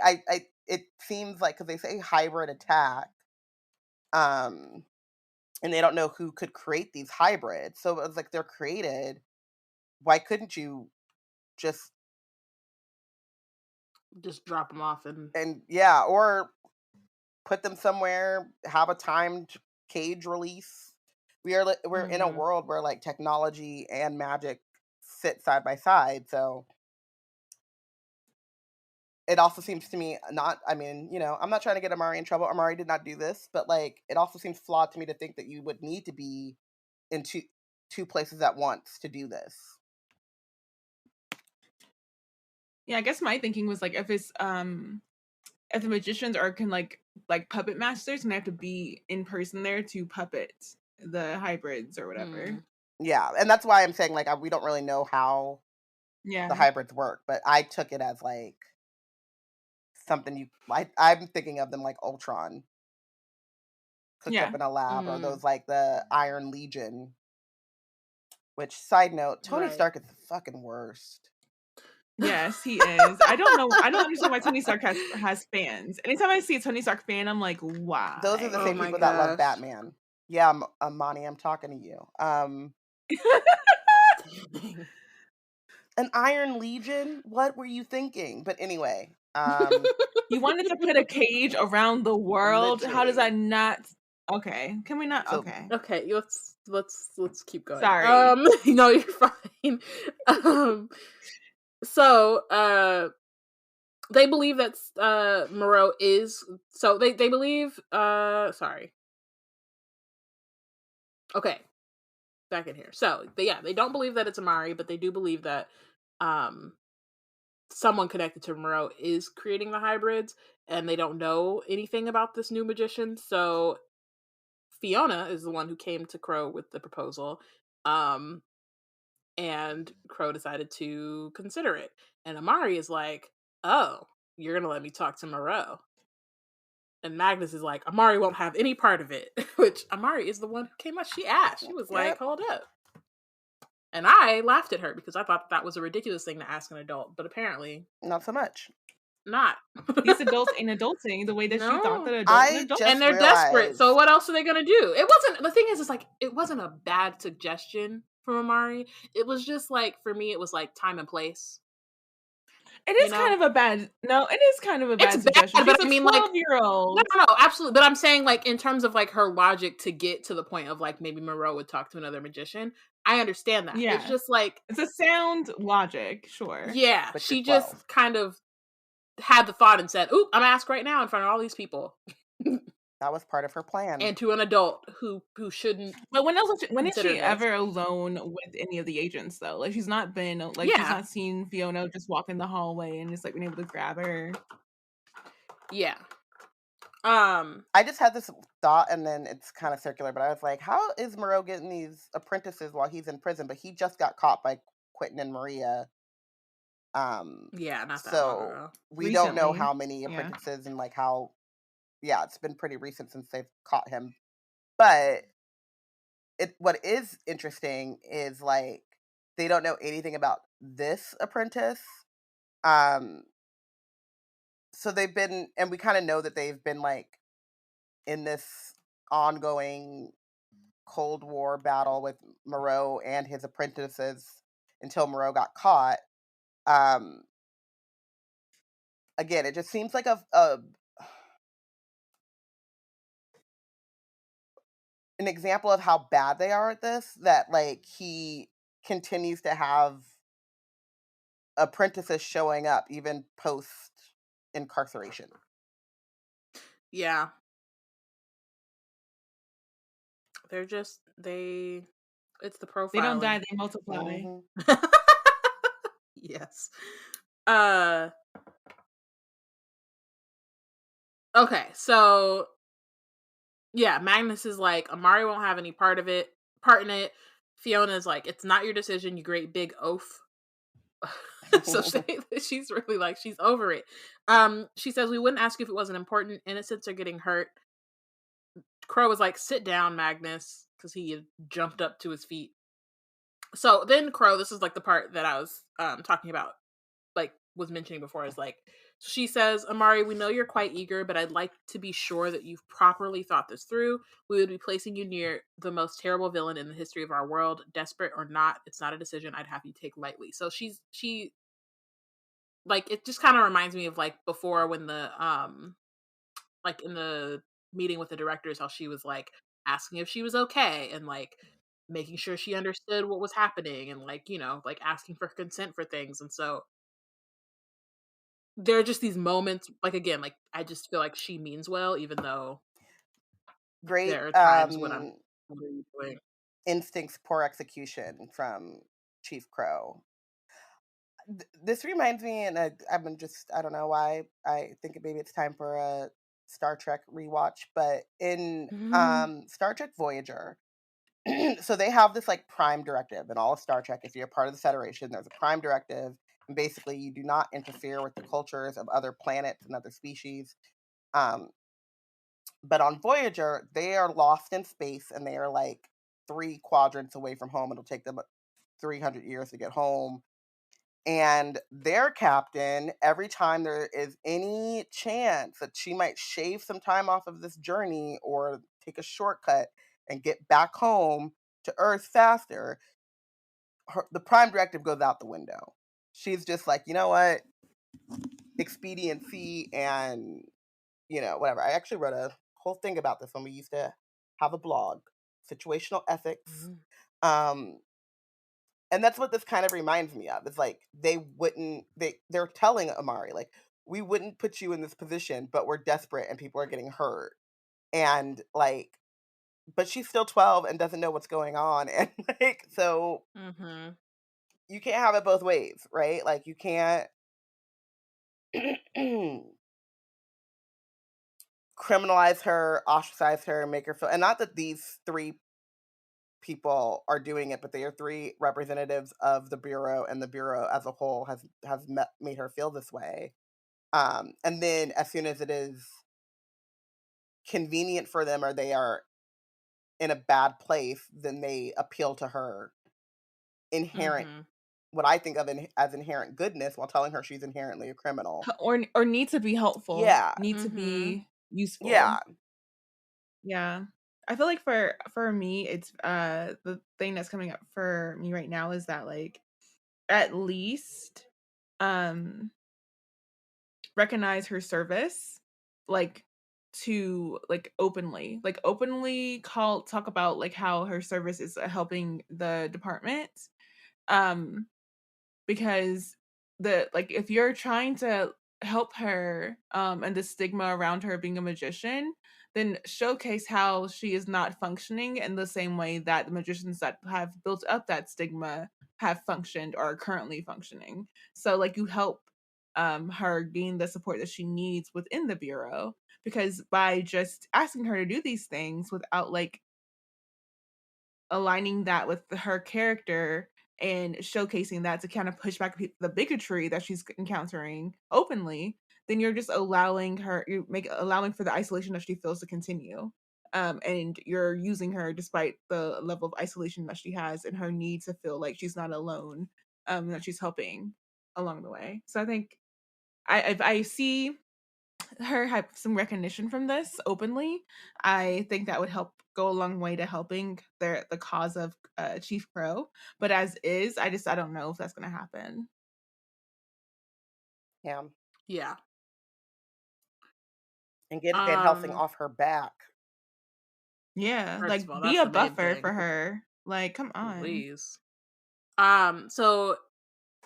it seems like because they say hybrid attack, um, and they don't know who could create these hybrids. So it's like they're created. Why couldn't you just Just drop them off and and yeah, or put them somewhere, have a timed cage release. We're in a mhm. world where like technology and magic sit side by side. So it also seems to me not, I mean, I'm not trying to get Amari in trouble. Amari did not do this, but like it also seems flawed to me to think that you would need to be in two places at once to do this. Yeah, I guess my thinking was like if the magicians are can like puppet masters and they have to be in person there to puppet the hybrids or whatever. Mm. Yeah, and that's why I'm saying like we don't really know how the Yeah. hybrids work, but I took it as like something I'm thinking of them like Ultron cooked up Yeah. in a lab, or Mm. those like the Iron Legion. Which, side note, Tony Right. Stark is the fucking worst. Yes, he is. I don't understand why Tony Stark has fans. Anytime I see a Tony Stark fan, I'm like, Those are the Oh same why? my people that love gosh. Batman. Yeah, Monty, I'm talking to you. An Iron Legion? What were you thinking? But anyway, You wanted to put a cage around the world? How does that literally. not okay, can we not So okay. Okay, let's keep going. Sorry. No, you're fine. Um, so they believe that Moreau is so they believe sorry. Okay, back in here. So they don't believe that it's Amari, but they do believe that um someone connected to Moreau is creating the hybrids, and they don't know anything about this new magician. So Fiona is the one who came to Crow with the proposal. Um and Crow decided to consider it. And Amari is like, "Oh, you're gonna let me talk to Moreau." And Magnus is like, "Amari won't have any part of it." Which Amari is the one who came up. She asked. She was like, yep, "Hold up." And I laughed at her because I thought that was a ridiculous thing to ask an adult, but apparently not so much. not. These adults ain't adulting the way that she thought No. that adults and I adults. And just they're desperate. So realized what else are they gonna do? It wasn't the thing is it's like it wasn't a bad suggestion from Amari. It was just like for me it was like time and place. It You is kind know? of a bad no, it is kind of a It's bad suggestion. bad, but She's I a mean like no, 12-year-old. no, no, absolutely. But I'm saying like in terms of like her logic to get to the point of like maybe Moreau would talk to another magician. I understand that. It's Yeah. just like It's a sound logic, sure. yeah, but you're she 12. just kind of had the thought and said, "Oop, I'm gonna ask right now in front of all these people." That was part of her plan. And to an adult who shouldn't But when else when is consider she this. ever alone with any of the agents though? Like she's not been like she's Yeah. not seen Fiona just walk in the hallway and just like been able to grab her. Yeah. I just had this thought, and then it's kind of circular, but I was like, how is Moreau getting these apprentices while he's in prison? But he just got caught by Quentin and Maria. Yeah, not that long So ago. we don't know Recently. how many Yeah. apprentices and like how, yeah, it's been pretty recent since they've caught him. But what is interesting is like they don't know anything about this apprentice. So they've been, and we kind of know that they've been like in this ongoing Cold War battle with Moreau and his apprentices until Moreau got caught. Again, it just seems like an example of how bad they are at this, that like he continues to have apprentices showing up even post incarceration. Yeah. They're just it's the profiling. They don't die, they multiply. Mhm. Yes. Okay, so yeah, Magnus is like Amari won't have any part in it. Fiona's like, it's not your decision, you great big oaf. So she's really like she's over it. She says we wouldn't ask you if it wasn't important. Innocents are getting hurt. Crow was like, sit down, Magnus, because he had jumped up to his feet. So then Crow, this is like the part that I was talking about, like was mentioning before, is like she says, Amari, we know you're quite eager, but I'd like to be sure that you've properly thought this through. We would be placing you near the most terrible villain in the history of our world. Desperate or not, it's not a decision I'd have you take lightly. So she like it just kind of reminds me of like before when the like in the meeting with the directors, how she was like asking if she was okay and like making sure she understood what was happening and like, you know, like asking for consent for things. And so there are just these moments, like again, like I just feel like she means well, even though Great there are times when I'm what are you doing? instincts, poor execution from Chief Crow. This reminds me, and I don't know why, I think maybe it's time for a Star Trek rewatch, but in Star Trek Voyager, so they have this like prime directive in all of Star Trek. If you're part of the Federation, there's a prime directive, and basically you do not interfere with the cultures of other planets and other species. But on Voyager, they are lost in space, and they are like 3 quadrants away from home. It'll take them 300 years to get home. And their captain, every time there is any chance that she might shave some time off of this journey or take a shortcut and get back home to Earth faster, the prime directive goes out the window. She's just like, you know what? Expediency and, whatever. I actually wrote a whole thing about this when we used to have a blog, situational ethics. And that's what this kind of reminds me of. It's like they're telling Amari, like, we wouldn't put you in this position, but we're desperate and people are getting hurt. And like, but she's still 12 and doesn't know what's going on. And like, so you can't have it both ways, right? Like you can't criminalize her, ostracize her, make her feel, and not that these 3 people are doing it, but they are 3 representatives of the Bureau, and the Bureau as a whole has made her feel this way. And then as soon as it is convenient for them or they are in a bad place, then they appeal to her inherent what I think of as inherent goodness while telling her she's inherently a criminal. Or need to be helpful. Yeah. Need to be useful. Yeah. Yeah. I feel like for me, it's the thing that's coming up for me right now is that like at least recognize her service, like to like openly talk about like how her service is helping the department. Um because the like if you're trying to help her and the stigma around her being a magician, then showcase how she is not functioning in the same way that the magicians that have built up that stigma have functioned or are currently functioning. So like you help her gain the support that she needs within the bureau, because by just asking her to do these things without like aligning that with her character and showcasing that to kind of push back the bigotry that she's encountering openly, then you're just allowing for the isolation that she feels to continue. And you're using her despite the level of isolation that she has and her need to feel like she's not alone, that she's helping along the way. So I think if I see her have some recognition from this openly, I think that would go a long way to helping the cause of Chief Crow. But as is, I don't know if that's gonna happen. Yeah. Yeah. And get Van Helsing off her back. Yeah, First like of all, be that's a the main buffer thing. for her. Like, come on. Please. So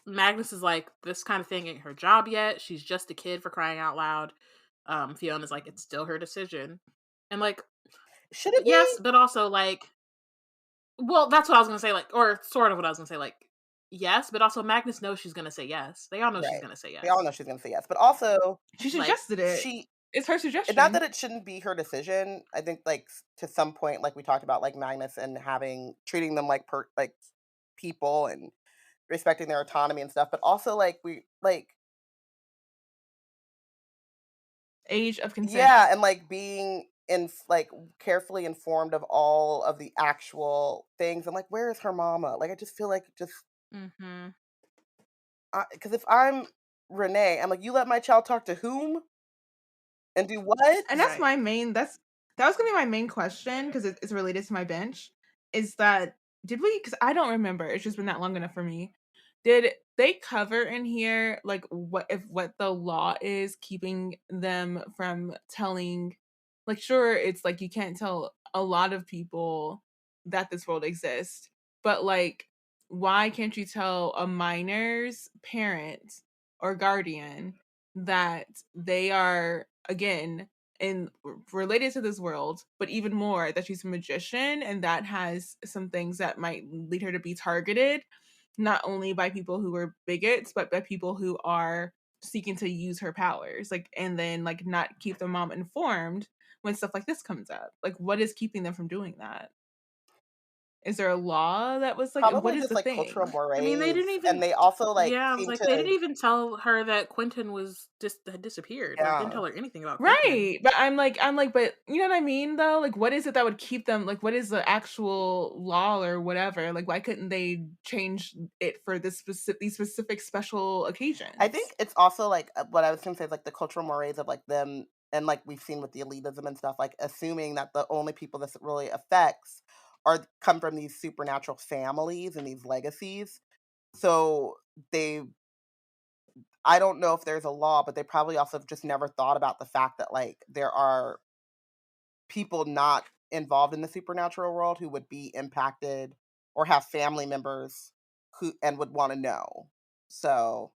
Magnus is like, this kind of thing ain't her job yet. She's just a kid, for crying out loud. Fiona's like, it's still her decision. And like, should it yes, be? but also like, well, that's what I was gonna say, like, or sort of what I was gonna say, like, yes, but also Magnus knows she's gonna say yes. They all know she's Right. gonna say yes. They all know she's gonna say yes. But also She Like, suggested it. It's her it's not suggestion. that it shouldn't be her decision. I think like to some point, like we talked about, like Magnus and treating them like people and respecting their autonomy and stuff. But also like Age of consent. yeah, and like being like carefully informed of all of the actual things. I'm like, where is her mama? Like I just feel like because if I'm Renee, I'm like, you let my child talk to whom and do what? And that's right. that was gonna be my main question, because it's related to my bench. Is that did we? Because I don't remember. It's just been that long enough for me. Did they cover in here like what the law is keeping them from telling? Like, sure, it's like you can't tell a lot of people that this world exists, but like, why can't you tell a minor's parent or guardian that they are again in related to this world, but even more that she's a magician and that has some things that might lead her to be targeted not only by people who are bigots but by people who are seeking to use her powers, like, and then like not keep the mom informed when stuff like this comes up. Like, what is keeping them from doing that? Is there a law that was like, what Probably is just the like cultural thing? I mean, they mores, didn't and even. they also like Yeah, I was seem like, they to didn't even tell her that Quentin was just had disappeared. Like, didn't yeah. tell her anything about Quentin. Right. But I'm like, but you know what I mean though? Like, what is it that would keep them, like, what is the actual law or whatever? Like, why couldn't they change it for these specific special occasions? I think it's also like what I was gonna say is like the cultural mores of like them, and like we've seen with the elitism and stuff, like assuming that the only people this really affects are come from these supernatural families and these legacies. So they I don't know if there's a law, but they probably also have just never thought about the fact that like there are people not involved in the supernatural world who would be impacted or have family members who and would want to know. So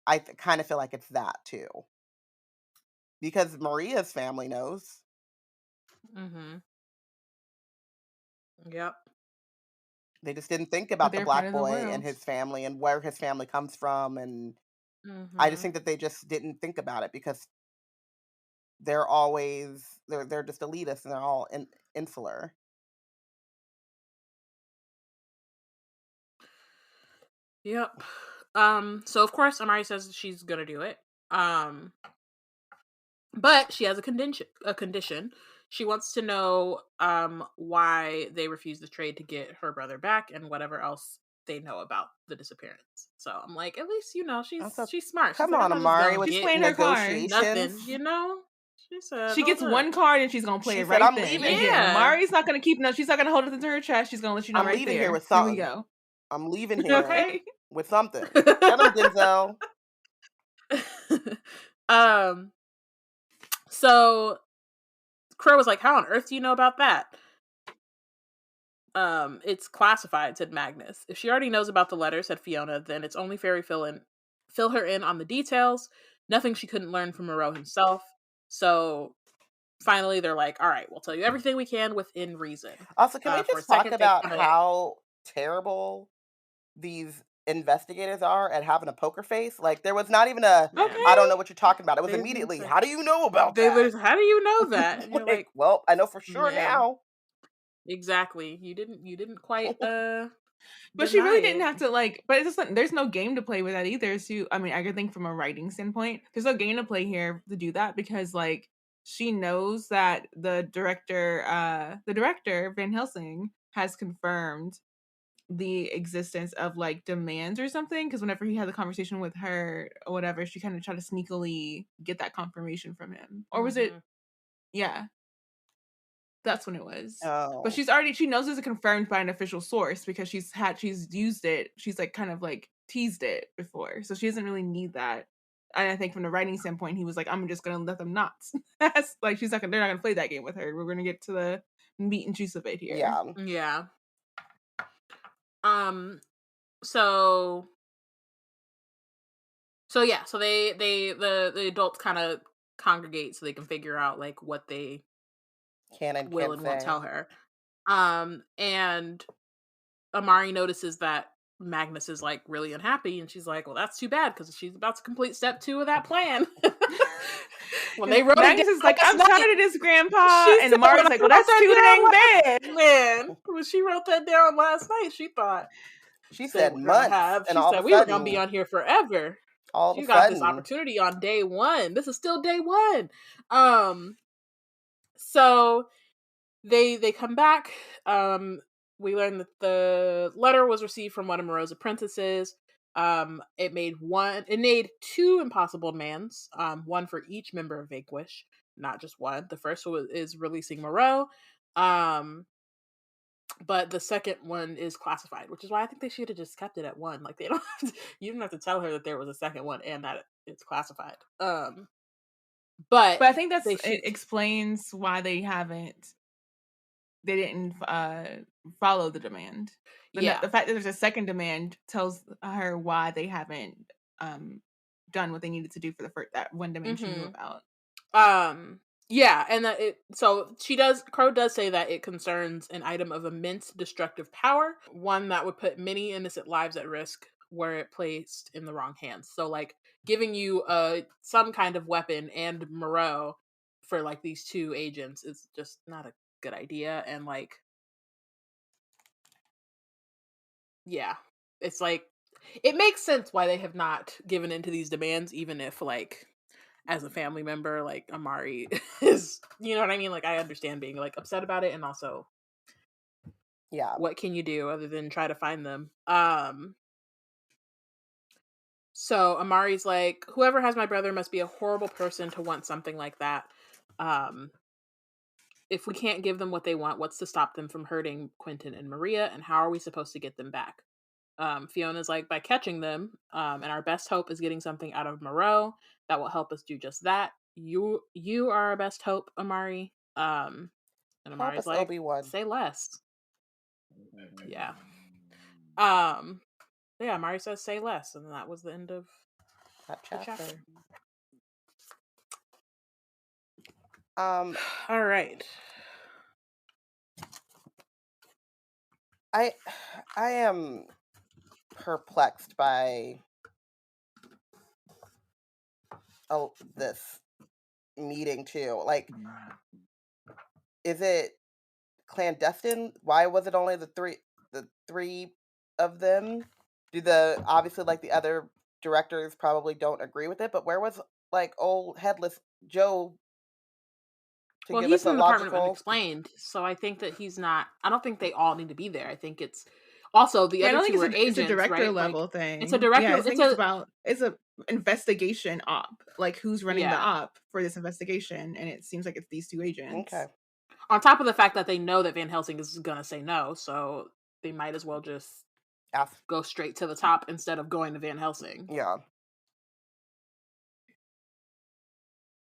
I kind of feel like it's that too. Because Maria's family knows. Mm-hmm. Yep. They just didn't think But about the they're part black of the boy and world. his family and where his family comes from, and I just Mm-hmm. think that they just didn't think about it because they're just elitist and they're all insular. Yep. So of course Amari says she's gonna do it. But she has a condition. She wants to know why they refused the trade to get her brother back and whatever else they know about the disappearance. So I'm like, at least, you know, Also, she's smart. come She's like, on, I'm not just Amari, gonna with She's get playing her cards. negotiations. nothing, you know? She said, She gets hold one up. card and she's gonna play She it said, right "I'm then. leaving Again, here." Amari's not gonna keep no. She's not gonna hold it into her chest. She's gonna let you know I'm right leaving there. here with Here we something. go. I'm leaving here Okay. with something." Get him, Denzel. So Crow was like, how on earth do you know about that? It's classified, said Magnus. If she already knows about the letter, said Fiona, then it's only fair we fill her in on the details. Nothing she couldn't learn from Moreau himself. So finally they're like, all right, we'll tell you everything we can within reason. Also, can we For a just talk second, about kinda, how terrible these investigators are at having a poker face? Like, there was not even a, Okay. I don't know what you're talking about. It was They didn't immediately, say- how do you know about they that? literally, how do you know that? And you're like, well, I know for sure man. now. Exactly. You didn't quite But she really deny didn't it. have to but it's just there's no game to play with that either. So I mean, I could think from a writing standpoint, there's no game to play here to do that because like she knows that the director Van Helsing has confirmed the existence of like demands or something because whenever he had the conversation with her or whatever, she kind of tried to sneakily get that confirmation from him. Or was it? Yeah. That's when it was. But Oh. she knows it's confirmed by an official source because she's used it. She's like kind of like teased it before. So she doesn't really need that. And I think from the writing standpoint, he was like, I'm just gonna let them not. That's like they're not gonna play that game with her. We're gonna get to the meat and juice of it here. Yeah. Yeah. So yeah, so the adults kind of congregate so they can figure out like what they Can and will can't and won't say. tell her. And Amari notices that Magnus is like really unhappy, and she's like, "Well, that's too bad because she's about to complete step 2 of that plan." When they wrote Magnus it is like, I'm last tired night, of this, Grandpa, she and said, Amari's when I like, well, wrote that's too dang that bad. down man, when she wrote that down last night, she thought She said we're gonna months, have. and She all said of a we were gonna be sudden, on here forever. all of She a got this sudden, opportunity on day 1. This is still day 1. So they come back. We learn that the letter was received from one of Moreau's apprentices. It made 2 impossible demands, one for each member of Vanquish, not just one. The first one is releasing Moreau, but the second one is classified, which is why I think they should have just kept it at 1. Like, they don't you don't have to tell her that there was a second one and that it's classified. But I think they it explains why they didn't follow the demand. Yeah. The fact that there's a second demand tells her why they haven't done what they needed to do for that one demand she knew about. Yeah, and so Crow does say that it concerns an item of immense destructive power, one that would put many innocent lives at risk were it placed in the wrong hands. So like giving you some kind of weapon and Moreau for like these 2 agents is just not a good idea. And like, yeah, it's like, it makes sense why they have not given into these demands, even if like as a family member, like Amari is, you know what I mean? Like, I understand being like upset about it, and also, yeah, what can you do other than try to find them? So Amari's like, whoever has my brother must be a horrible person to want something like that. If we can't give them what they want, what's to stop them from hurting Quentin and Maria, and how are we supposed to get them back? Fiona's like, by catching them, and our best hope is getting something out of Moreau that will help us do just that. You are our best hope, Amari. And Amari's like, Obi-Wan. say less. Yeah. Yeah, Amari says say less, and that was the end of that the chapter. All right. I am perplexed by this meeting too. Like, is it clandestine? Why was it only the three of them? Obviously, like, the other directors probably don't agree with it, but where was like old headless Joe to Well, give he's us a in the Department of logical? Unexplained, so I think that he's not. I don't think they all need to be there. I think it's Also, the Yeah, I other don't two think were it's a agents, director right? Like, level it's a thing. Yeah, director. I It's think a it's a investigation op. Like who's running the yeah. op for this investigation, and it seems like it's these two Okay. agents. On top of the fact that they know that Van Helsing is gonna say no, so they might as well just Ask. go straight to the top instead of going to Van Helsing. Yeah.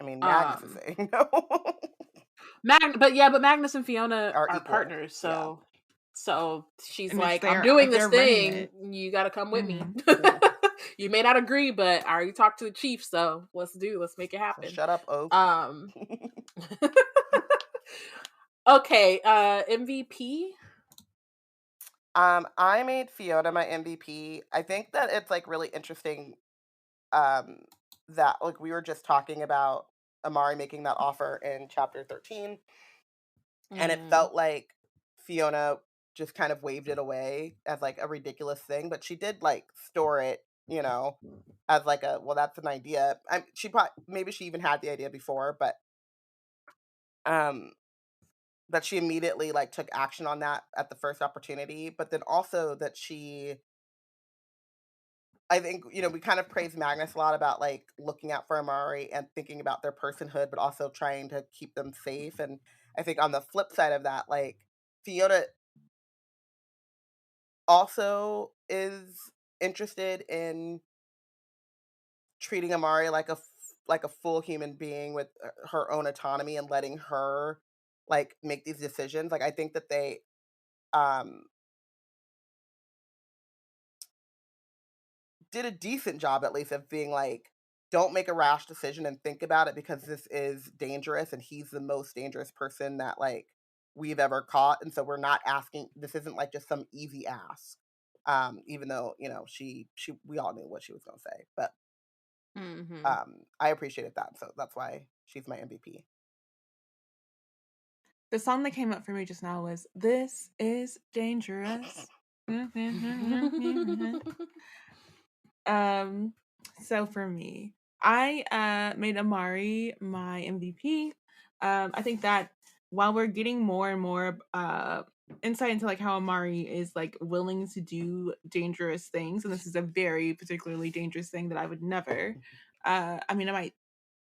I mean, Magnus is Um, saying no. but Magnus and Fiona Are are equal. partners, Yeah. so she's And like, I'm doing if this they're running thing. it. You got to come with me. Mhm. You may not agree, but I already talked to the chief, so let's make it So happen. shut up, Oath. Um, okay, MVP. I made Fiona my MVP. I think that it's like really interesting that like we were just talking about Amari making that offer in chapter 13, and it felt like Fiona just kind of waved it away as like a ridiculous thing, but she did like store it, as like a, well, that's an idea. She probably, maybe she even had the idea before, but um that she immediately like took action on that at the first opportunity, but then also that I think, we kind of praise Magnus a lot about like looking out for Amari and thinking about their personhood, but also trying to keep them safe. And I think on the flip side of that, like Fiona also is interested in treating Amari like a full human being with her own autonomy and letting her like make these decisions. Like I think that they um did a decent job at least of being like, don't make a rash decision and think about it because this is dangerous and he's the most dangerous person that like we've ever caught. And so we're not asking, this isn't like just some easy ask. Even though, she we all knew what she was gonna say. But I appreciated that. So that's why she's my MVP. The song that came up for me just now was "This Is Dangerous." So for me, I made Amari my MVP. I think that while we're getting more and more insight into like how Amari is like willing to do dangerous things, and this is a very particularly dangerous thing that I would never. I mean, I might,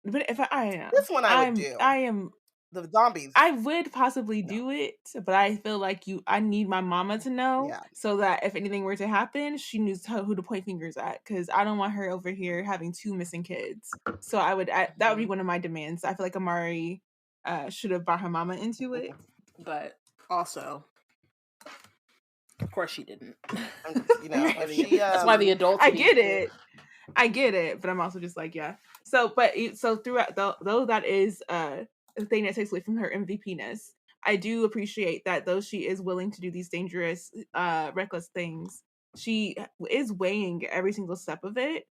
but if I am, This one I would do. I am The zombies. I would possibly No. do it, but I feel like I need my mama to know Yeah. so that if anything were to happen, she knows who to point fingers at because I don't want her over here having two missing kids. So that would be one of my demands. I feel like Amari should have brought her mama into it. But also, of course, she didn't. I'm just, if she That's why the adults. I get it, but I'm also just like, yeah. So throughout though that is a thing that takes away from her MVP-ness. I do appreciate that though she is willing to do these dangerous, reckless things, she is weighing every single step of it,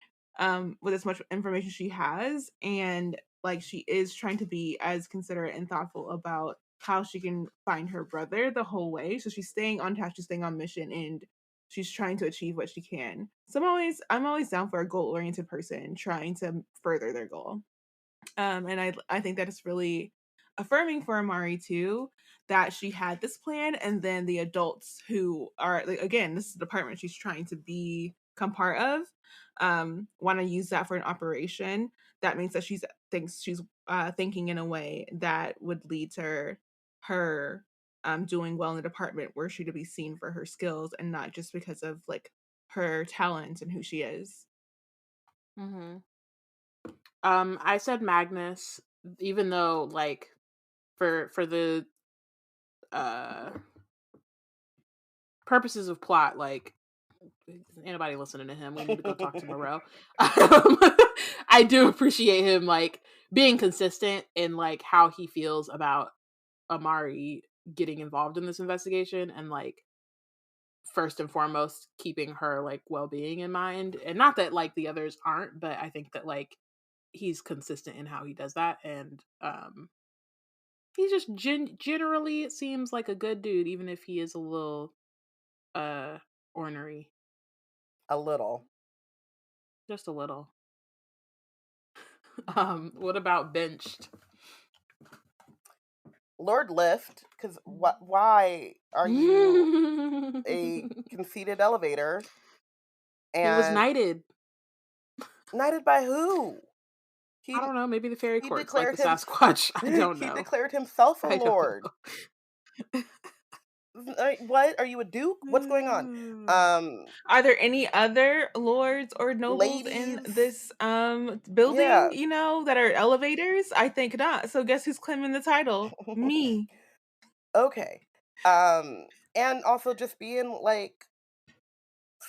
with as much information she has, and like she is trying to be as considerate and thoughtful about how she can find her brother the whole way. So she's staying on task, she's staying on mission, and she's trying to achieve what she can. So I'm always down for a goal oriented person trying to further their goal. And I think that it's really affirming for Amari too that she had this plan, and then the adults who are like, again, this is the department she's trying to become part of, want to use that for an operation. That means that she's thinking in a way that would lead to her doing well in the department were she to be seen for her skills and not just because of like her talent and who she is. I said Magnus, even though like for the purposes of plot, like anybody listening to him, we need to go talk to Moreau. I do appreciate him like being consistent in like how he feels about Amari getting involved in this investigation and like first and foremost keeping her like well-being in mind, and not that like the others aren't, but I think that like he's consistent in how he does that, and he's just generally it seems like a good dude, even if he is a little ornery. A little. Just a little. What about benched? Lord Lift, because why are you a conceited elevator? He was And knighted. knighted by who? I don't know. Maybe the fairy he courts, like declared the him. Sasquatch. I don't He know. declared himself a I don't lord. know. What? Are you a duke? What's going on? Are there any other lords or nobles in Ladies. this building, Yeah. you know, that are elevators? I think not. So guess who's claiming the title? Me. Okay. And also just being like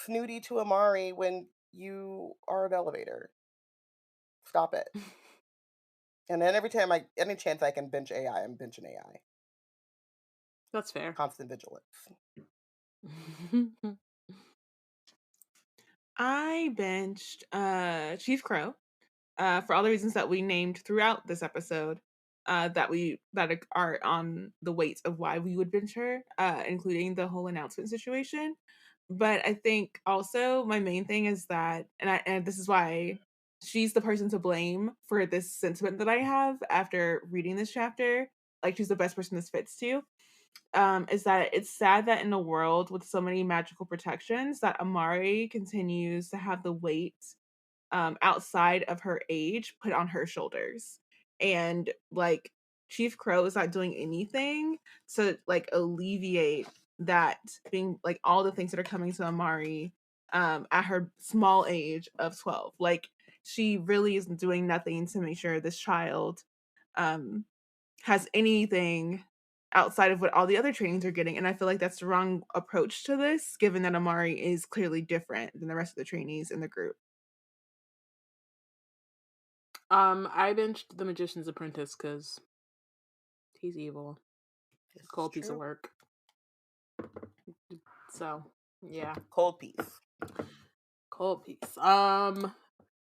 snooty to Amari when you are an elevator. Stop it. And then any chance I can bench AI, I'm benching AI. That's fair. Constant vigilance. I benched Chief Crow for all the reasons that we named throughout this episode, that are on the weight of why we would bench her, including the whole announcement situation. But I think also my main thing is that, and this is why she's the person to blame for this sentiment that I have after reading this chapter. Like, she's the best person this fits to. Is that it's sad that in a world with so many magical protections, that Amari continues to have the weight outside of her age put on her shoulders. And like, Chief Crow is not doing anything to like alleviate that, being like all the things that are coming to Amari at her small age of 12. Like, she really isn't doing nothing to make sure this child um has anything outside of what all the other trainings are getting. And I feel like that's the wrong approach to this, given that Amari is clearly different than the rest of the trainees in the group. I benched the Magician's Apprentice because he's evil. Cold piece of work. So yeah. Cold piece.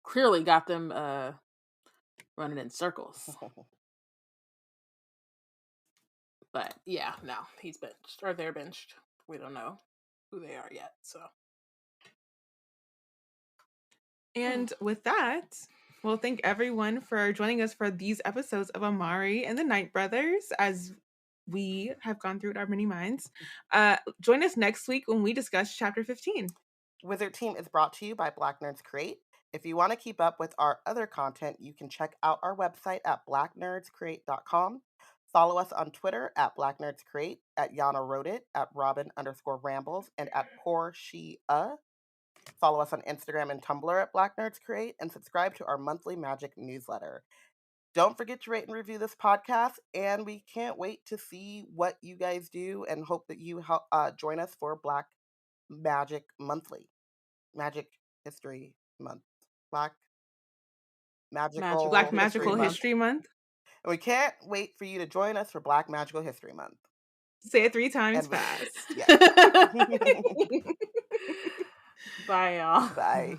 Clearly got them running in circles. But yeah, no, he's benched. Or they're benched. We don't know who they are yet, so. And with that, we'll thank everyone for joining us for these episodes of Amari and the Night Brothers, as we have gone through our mini minds. Join us next week when we discuss chapter 15. Wizard Team is brought to you by Black Nerds Create. If you want to keep up with our other content, you can check out our website at blacknerdscreate.com. Follow us on Twitter at Black Nerds Create, at Yana Wrote It, at Robyn_Rambles, and at Porshèa. Follow us on Instagram and Tumblr at Black Nerds Create, and subscribe to our monthly magic newsletter. Don't forget to rate and review this podcast, and we can't wait to see what you guys do and hope that you join us for Black Magic Monthly. Magic History Month. Black Magical History Month. And we can't wait for you to join us for Black Magical History Month. Say it 3 times fast. Yeah. Bye, y'all. Bye.